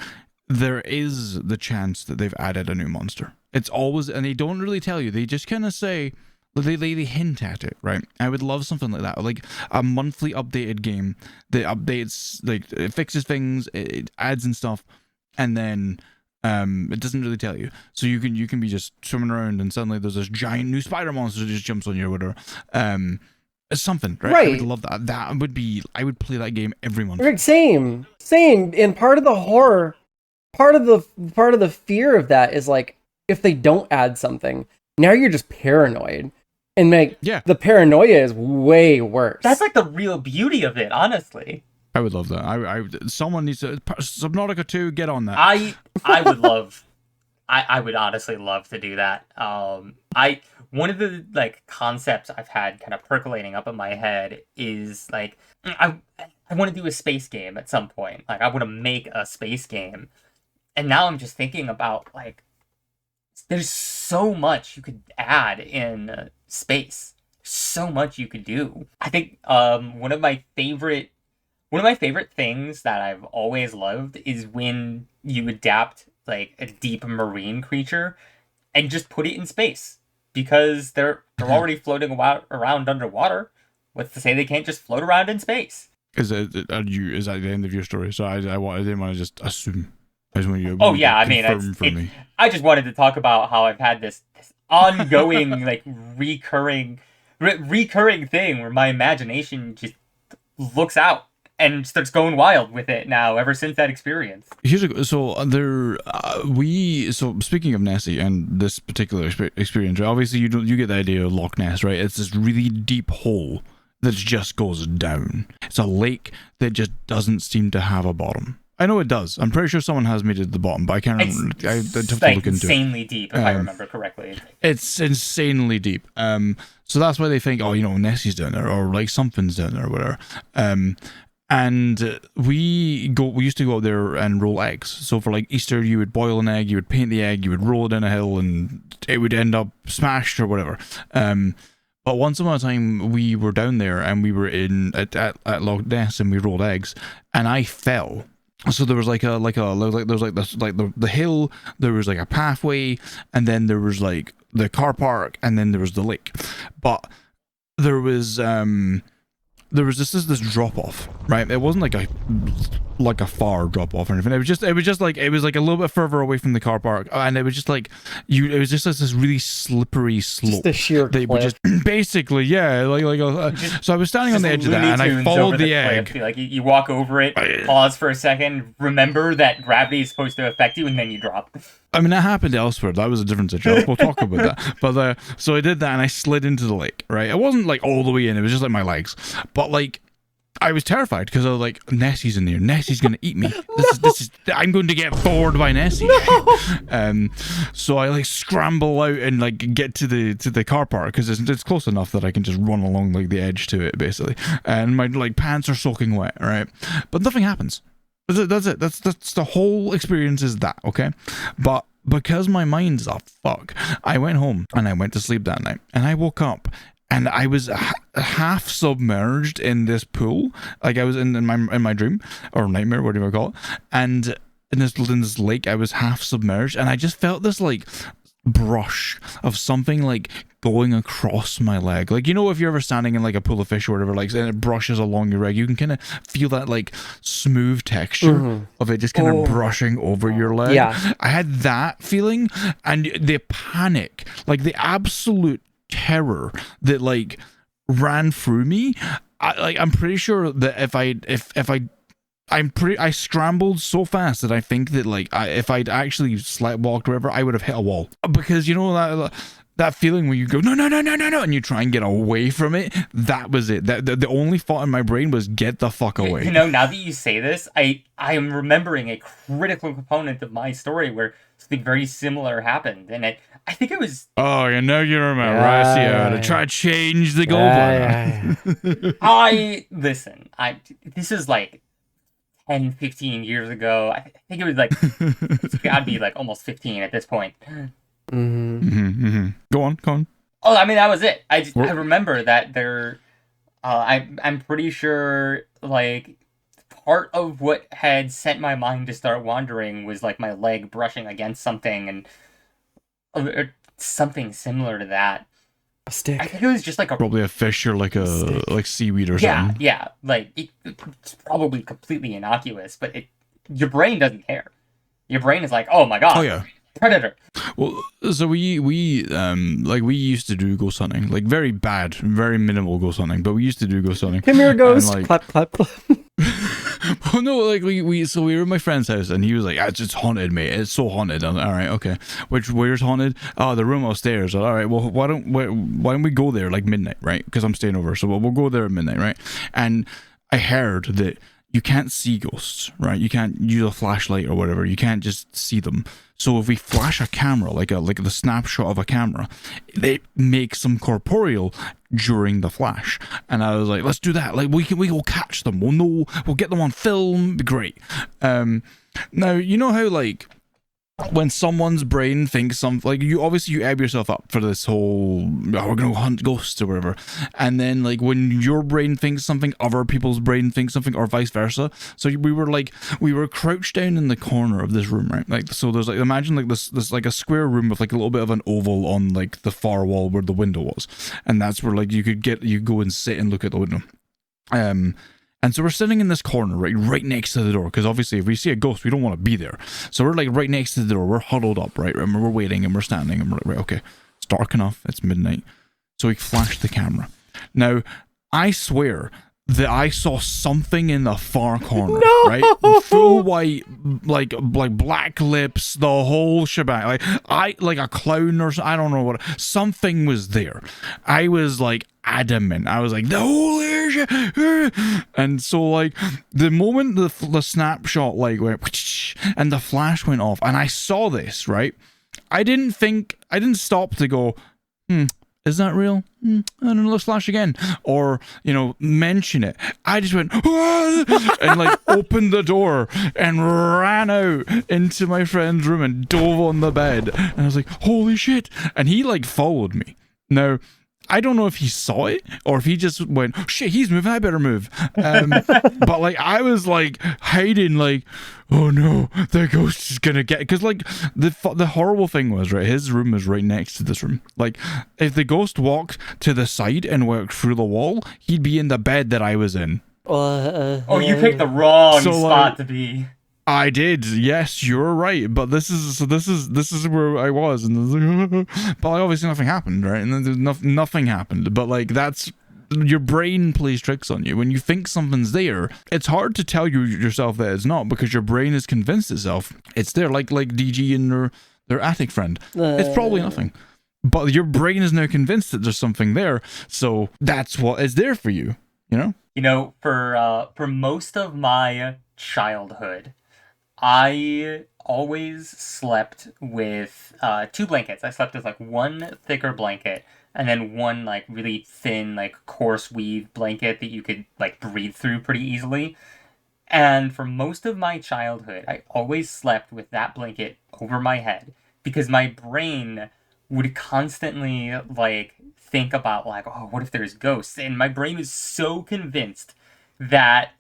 Speaker 1: there is the chance that they've added a new monster. It's always, and they don't really tell you. They just kind of say. They hint at it, right? I would love something like that, like a monthly updated game that updates, like it fixes things, it adds and stuff, and then It doesn't really tell you. So you can be just swimming around and suddenly there's this giant new spider monster that just jumps on you or whatever. It's something, right? I would love that. I would play that game every month.
Speaker 3: Same. And part of the horror, part of the fear of that is like, if they don't add something, now you're just paranoid. And the paranoia is way worse.
Speaker 2: That's like the real beauty of it, honestly.
Speaker 1: I would love that. Someone needs to Subnautica 2, get on that.
Speaker 2: I would love. I would honestly love to do that. One of the like concepts I've had kind of percolating up in my head is like I want to do a space game at some point. Like I want to make a space game, and now I'm just thinking about like there's so much you could add in space. So much you could do. I think one of my favorite things that I've always loved is when you adapt like a deep marine creature and just put it in space, because they're already floating around underwater. What's to say they can't just float around in space? Is that
Speaker 1: the end of your story? So I didn't want to just assume. I just want you.
Speaker 2: Oh yeah, I mean, I just wanted to talk about how I've had this ongoing like recurring thing where my imagination just looks out and starts going wild with it now ever since that experience.
Speaker 1: So speaking of Nessie and this particular experience, right, obviously you get the idea of Loch Ness, right? It's this really deep hole that just goes down. It's a lake that just doesn't seem to have a bottom. I know it does. I'm pretty sure someone has made it to the bottom, but I can't remember. I have to look into it.
Speaker 2: Insanely deep, if I remember correctly.
Speaker 1: It's insanely deep. So that's why they think, Nessie's down there, or like something's down there, or whatever. And we used to go out there and roll eggs. So for like Easter, you would boil an egg, you would paint the egg, you would roll it down a hill, and it would end up smashed or whatever. But once upon a time, we were down there and we were at Loch Ness and we rolled eggs, and I fell. So there was the hill, there was like a pathway, and then there was like the car park, and then there was the lake. But there was this drop off, right? It wasn't like a far drop off or anything. It was just like a little bit further away from the car park, and it was just like it was just this really slippery slope.
Speaker 3: Just a sheer cliff.
Speaker 1: Just basically, yeah, so I was standing on the edge of that, and I followed the egg.
Speaker 2: Like you walk over it, pause for a second, remember that gravity is supposed to affect you, and then you drop.
Speaker 1: I mean, that happened elsewhere. That was a different situation. We'll talk about that. But so I did that, and I slid into the lake. Right, it wasn't like all the way in. It was just like my legs. But like, I was terrified because I was like, Nessie's in there. Nessie's gonna eat me. This is. I'm going to get bored by Nessie. No! So I like scramble out and like get to the car park because it's close enough that I can just run along like the edge to it basically. And my like pants are soaking wet, right? But nothing happens. That's it. That's the whole experience is that, okay? But because my mind's a fuck, I went home and I went to sleep that night, and I woke up and I was half submerged in this pool, like I was in my dream or nightmare, whatever you call it, and in this lake I was half submerged, and I just felt this like brush of something like going across my leg. Like, if you're ever standing in like a pool of fish or whatever, like, and it brushes along your leg, you can kind of feel that like smooth texture of it just kind of brushing over your leg.
Speaker 3: Yeah.
Speaker 1: I had that feeling, and the panic, like the absolute terror that like ran through me. I'm pretty sure that I scrambled so fast that I think that like if I'd actually walked wherever, I would have hit a wall, because that feeling where you go no, and you try and get away from it. That was it. The only thought in my brain was get the fuck away.
Speaker 2: Now that you say this, I am remembering a critical component of my story where something very similar happened, and I think it was.
Speaker 1: Oh, you remember. I see how to try to change the goal plan.
Speaker 2: This is like 10, 15 years ago. I think it was like, it's gotta be like almost 15 at this point.
Speaker 1: Go on.
Speaker 2: Oh, I mean, that was it. I remember that I'm pretty sure like part of what had sent my mind to start wandering was like my leg brushing against something, and something similar to that.
Speaker 3: A stick.
Speaker 2: I think it was just like
Speaker 1: probably a fish or like like seaweed or something.
Speaker 2: Yeah. Like it's probably completely innocuous, but your brain doesn't care. your brain is like, oh my god,
Speaker 1: Oh yeah.
Speaker 2: predator.
Speaker 1: Well, so we used to do ghost hunting, like very bad, very minimal ghost hunting, but we used to do ghost hunting.
Speaker 3: Come here, ghost.
Speaker 1: like-
Speaker 3: Clap, clap, clap.
Speaker 1: Well, no, like we were at my friend's house and he was like, it's haunted, mate. It's so haunted. I'm like, all right, okay. Where's haunted? Oh, the room upstairs. All right, well, why don't we go there like midnight, right? Because I'm staying over, so we'll go there at midnight, right? And I heard that you can't see ghosts, right? You can't use a flashlight or whatever. You can't just see them. So if we flash a camera, like the snapshot of a camera, they make some corporeal during the flash. And I was like, let's do that. Like we will catch them. We'll know. We'll get them on film. Be great. Now you know how like when someone's brain thinks something, like you ebb yourself up for this whole we're gonna hunt ghosts or whatever, and then like when your brain thinks something, other people's brain thinks something, or vice versa. So we were crouched down in the corner of this room, right? Like, so there's like, imagine like this like a square room with like a little bit of an oval on like the far wall where the window was, and that's where like you go and sit and look at the window. And so we're sitting in this corner, right next to the door, because obviously if we see a ghost, we don't want to be there. So we're like right next to the door. We're huddled up, right? And we're waiting and we're standing and we're like, right, okay, it's dark enough. It's midnight. So we flash the camera. Now, I swear that I saw something in the far corner, right? Full white, like black lips, the whole shebang. Like a clown or something. I don't know what. Something was there. I was like adamant. I was like, the holy shit. And so like the moment the snapshot like went and the flash went off and I saw this, right? I didn't stop to go, is that real? I don't know, let's flash again. Or, mention it. I just went, and like opened the door and ran out into my friend's room and dove on the bed. And I was like, holy shit. And he like followed me. Now, I don't know if he saw it or if he just went, oh, shit, he's moving, I better move. But like, I was like hiding, like, oh no, the ghost is gonna get, because like the horrible thing was, right, his room was right next to this room. Like, if the ghost walked to the side and walked through the wall, he'd be in the bed that I was in.
Speaker 2: Oh, you picked the wrong spot to be.
Speaker 1: I did, yes, you're right, but this is where I was, and but like, obviously nothing happened, right? And then nothing happened, but like that's your brain plays tricks on you. When you think something's there, it's hard to tell yourself that it's not, because your brain has convinced itself it's there. Like DG and their attic friend, it's probably nothing, but your brain is now convinced that there's something there, so that's what is there for you. For most of my childhood, I always slept with 2 blankets. I slept with like one thicker blanket and then one like really thin, like coarse weave blanket that you could like breathe through pretty easily. And for most of my childhood, I always slept with that blanket over my head because my brain would constantly like think about like, oh, what if there's ghosts? And my brain was so convinced that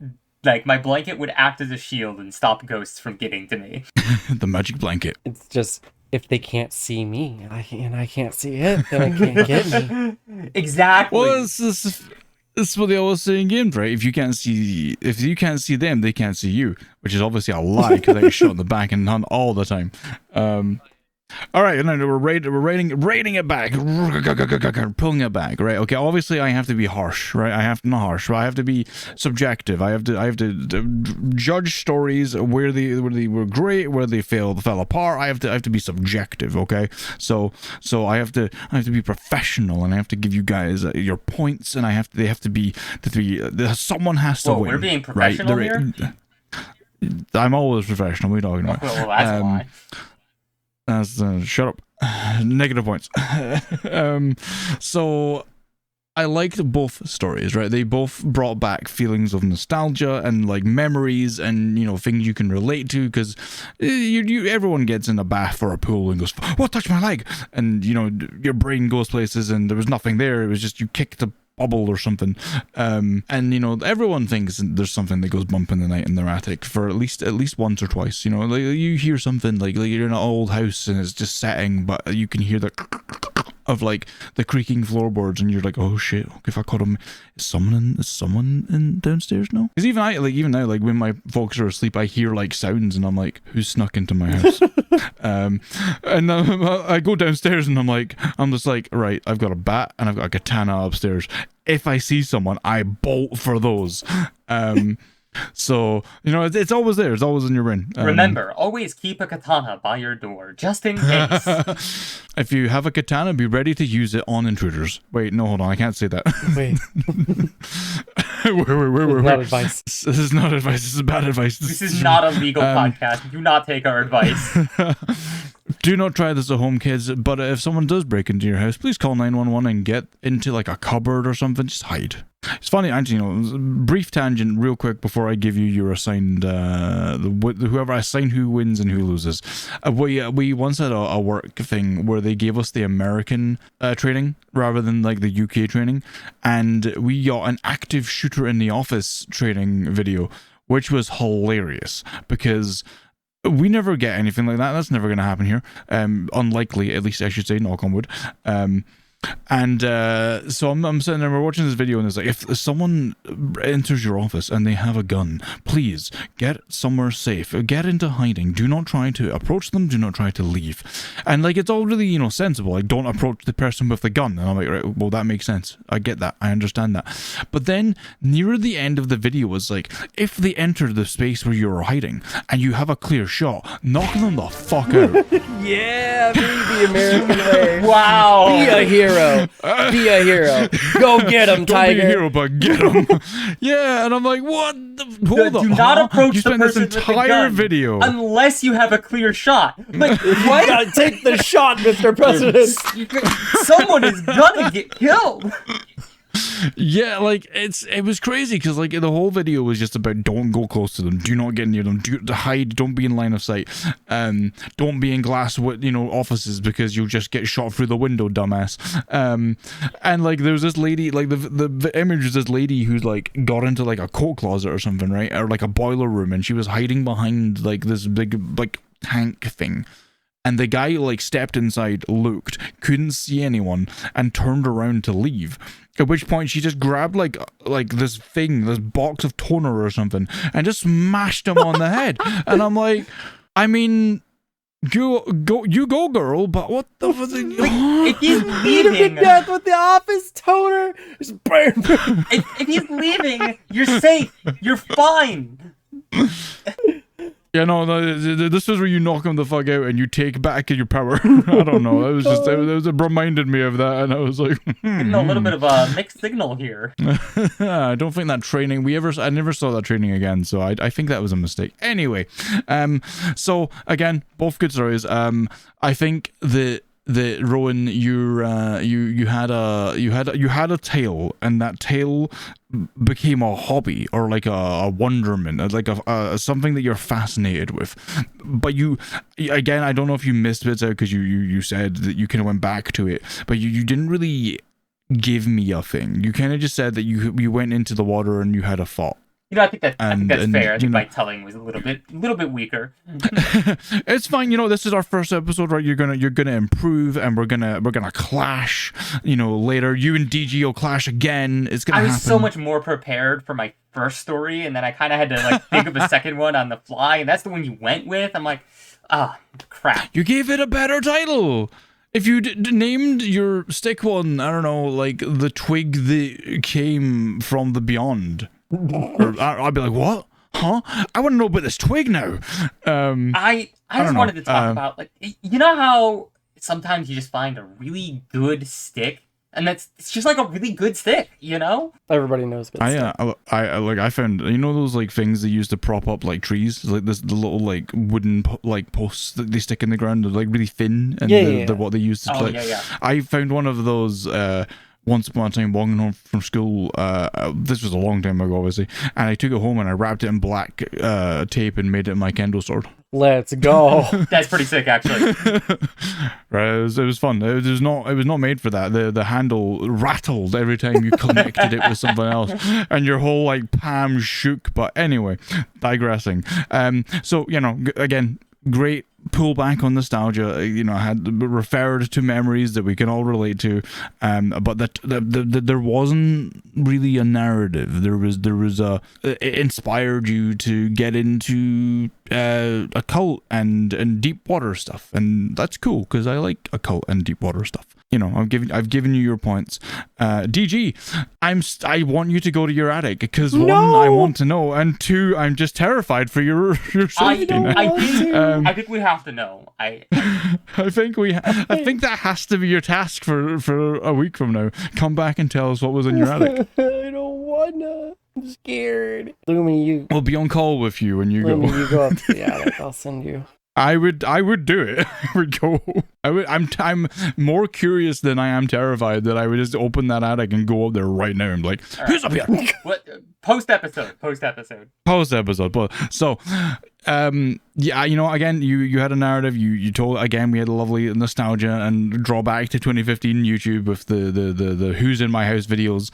Speaker 1: like my blanket would act as a shield and stop ghosts from getting to me. The magic blanket.
Speaker 3: It's just, if they can't see me and I can't see it, then I can't get me.
Speaker 2: Exactly.
Speaker 1: Well, this is what they always say in games, right? If you can't see them, they can't see you, which is obviously a lie because I get shot in the back and hunt all the time. All right, no, we're rating it back, pulling it back, right? Okay, obviously I have to be harsh, right? I have to be subjective. I have to judge stories where they were great, where they fell apart. I have to be subjective, okay? So I have to be professional, and I have to give you guys your points, and they have to be someone has to win.
Speaker 2: We're being professional here.
Speaker 1: I'm always professional. What are you talking about?
Speaker 2: Well, that's a lie.
Speaker 1: Shut up. Negative points. So I liked both stories, right? They both brought back feelings of nostalgia and like memories and things you can relate to, because everyone gets in a bath or a pool and goes, what touched my leg? And your brain goes places and there was nothing there. It was just you kicked a bubble or something, and everyone thinks there's something that goes bump in the night in their attic for at least once or twice. Like you hear something like you're in an old house and it's just setting, but you can hear the of like the creaking floorboards, and you're like, oh shit, if I caught him, is someone in downstairs now? Because even now, like when my folks are asleep, I hear like sounds, and I'm like, who's snuck into my house? And I go downstairs, and I'm just like, right, I've got a bat and I've got a katana upstairs. If I see someone, I bolt for those. So, it's always there. It's always in your brain.
Speaker 2: Remember, always keep a katana by your door, just in case.
Speaker 1: If you have a katana, be ready to use it on intruders. Wait, no, hold on. I can't say that.
Speaker 3: Wait.
Speaker 1: Wait.
Speaker 3: Not advice.
Speaker 1: This is not advice. This is bad advice.
Speaker 2: This is not a legal podcast. Do not take our advice.
Speaker 1: Do not try this at home, kids. But if someone does break into your house, please call 911 and get into like a cupboard or something. Just hide. It's funny, actually, brief tangent real quick before I give you your assigned, whoever I assign who wins and who loses. We once had a work thing where they gave us the American training rather than like the UK training, and we got an active shooter in the office training video, which was hilarious because we never get anything like that. That's never going to happen here. Unlikely, at least I should say, knock on wood. And so I'm sitting there, we're watching this video, and it's like, if someone enters your office and they have a gun, please get somewhere safe, get into hiding, do not try to approach them, do not try to leave. And like, it's all really, sensible, like, don't approach the person with the gun. And I'm like, right, well, that makes sense, I get that, I understand that. But then near the end of the video was like, if they enter the space where you're hiding and you have a clear shot, knock them the fuck out.
Speaker 3: Yeah, be the American way.
Speaker 2: Wow.
Speaker 3: Be a hero. Be a hero. Go get him, Tiger.
Speaker 1: Don't be a hero, but get him. Yeah, and I'm like, what? Hold
Speaker 2: Do
Speaker 1: up.
Speaker 2: not approach
Speaker 1: you
Speaker 2: the
Speaker 1: spent this
Speaker 2: person with the
Speaker 1: entire
Speaker 2: gun
Speaker 1: video.
Speaker 2: unless you have a clear shot. Like,
Speaker 3: You
Speaker 2: what?
Speaker 3: gotta take the shot, Mr. President.
Speaker 2: Someone is gonna get killed.
Speaker 1: Yeah, like it was crazy because like the whole video was just about don't go close to them, do not get near them, hide, don't be in line of sight, don't be in glass offices because you'll just get shot through the window, dumbass. And like there was this lady, like the image was this lady who's like got into like a coat closet or something, right, or like a boiler room, and she was hiding behind like this big like tank thing. And the guy like stepped inside, looked, couldn't see anyone, and turned around to leave. At which point she just grabbed like this box of toner or something, and just smashed him on the head. And I'm like, I mean, you go, girl. But what the fuck?
Speaker 2: If he's
Speaker 3: Beat him to
Speaker 2: leaving,
Speaker 3: death with the office toner. Just burn.
Speaker 2: if he's leaving, you're safe. You're fine.
Speaker 1: Yeah, no, this is where you knock him the fuck out and you take back your power. I don't know. It reminded me of that, and I was like,
Speaker 2: Getting a little bit of a mixed signal here.
Speaker 1: I don't think that training I never saw that training again, so I think that was a mistake. Anyway, so again, both good stories. I think the Rowan, you had a tale, and that tale became a hobby or like a wonderment, like a something that you're fascinated with. But again, I don't know if you missed bits out because you said that you kind of went back to it, but you didn't really give me a thing. You kind of just said that you went into the water and you had a thought.
Speaker 2: I think that's fair. I think my
Speaker 1: know,
Speaker 2: telling was a little bit weaker.
Speaker 1: It's fine. This is our first episode, right? You're gonna improve, and we're gonna clash. Later, you and DG will clash again. It's gonna happen.
Speaker 2: I was so much more prepared for my first story, and then I kind of had to like think of a second one on the fly, and that's the one you went with. I'm like, crap.
Speaker 1: You gave it a better title. If you named your stick one, I don't know, like the twig that came from the beyond. Or I'd be like, what? Huh? I want to know about this twig now.
Speaker 2: I just wanted to talk about, like, how sometimes you just find a really good stick, and it's just like a really good stick,
Speaker 3: Everybody knows good stuff.
Speaker 1: I found those like things they use to prop up like trees, like the little like wooden like posts that they stick in the ground. They're like really thin, and they're what they use to play.
Speaker 2: Yeah.
Speaker 1: I found one of those once upon a time walking home from school. This was a long time ago, obviously, and I took it home and I wrapped it in black tape and made it my kendo sword.
Speaker 3: Let's go.
Speaker 2: That's pretty sick, actually.
Speaker 1: Right, it was fun. It was not made for that. The handle rattled every time you connected it with something else, and your whole like palm shook. But anyway, digressing. So again, great pull back on nostalgia. Had referred to memories that we can all relate to, but that there wasn't really a narrative. There was it inspired you to get into occult and deep water stuff, and that's cool because I like occult and deep water stuff. I've given you your points. DG, I want you to go to your attic because one, I want to know, and two, I'm just terrified for your safety.
Speaker 2: I think we have to know. I
Speaker 1: think that has to be your task for a week from now. Come back and tell us what was in your attic.
Speaker 3: I don't wanna. I'm scared. Lumi,
Speaker 1: We'll be on call with you when you
Speaker 3: Lumi,
Speaker 1: go.
Speaker 3: you go up to the attic. I'll send you.
Speaker 1: I would do it. I would go. I'm more curious than I am terrified that I would just open that attic and go up there right now and be like, who's up here?
Speaker 2: What post episode?
Speaker 1: Post episode. But so, yeah, again, you had a narrative. You told again. We had a lovely nostalgia and drawback to 2015 YouTube with the Who's in My House videos.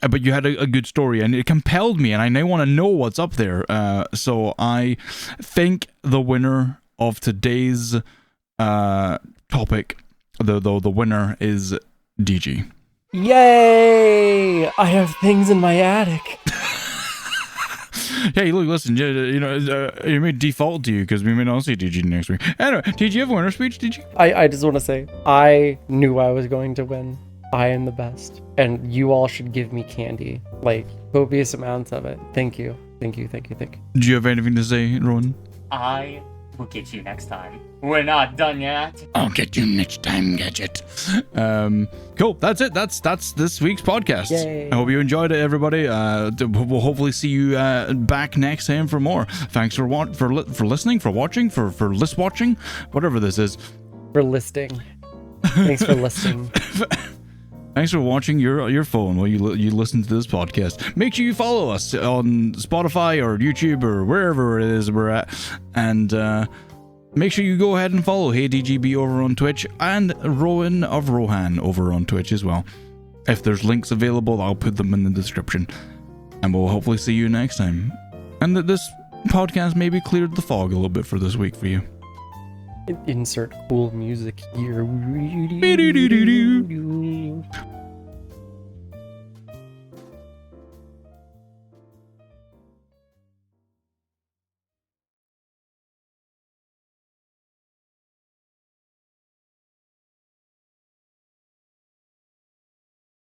Speaker 1: But you had a good story, and it compelled me, and I now want to know what's up there. So I think the winner of today's topic, the winner is DG.
Speaker 3: Yay! I have things in my attic.
Speaker 1: Hey, look, listen, it may default to you because we may not see DG next week. Anyway, did you have a winner speech? Did you?
Speaker 3: I just want to say, I knew I was going to win. I am the best, and you all should give me candy, like copious amounts of it. Thank you. Do
Speaker 1: you have anything to say, Rowan?
Speaker 2: I will get you next time. We're not done yet.
Speaker 1: I'll get you next time, Gadget. Cool. That's it. That's this week's podcast.
Speaker 3: Yay.
Speaker 1: I hope you enjoyed it, everybody. We'll hopefully see you back next time for more. Thanks for listening, for watching, for list watching, whatever this is.
Speaker 3: For listing. Thanks for listening.
Speaker 1: Thanks for watching your phone while you listen to this podcast. Make sure you follow us on Spotify or YouTube or wherever it is we're at. And make sure you go ahead and follow HeyDGB over on Twitch and Rowan of Rohan over on Twitch as well. If there's links available, I'll put them in the description. And we'll hopefully see you next time. And that this podcast maybe cleared the fog a little bit for this week for you.
Speaker 3: Insert cool music here.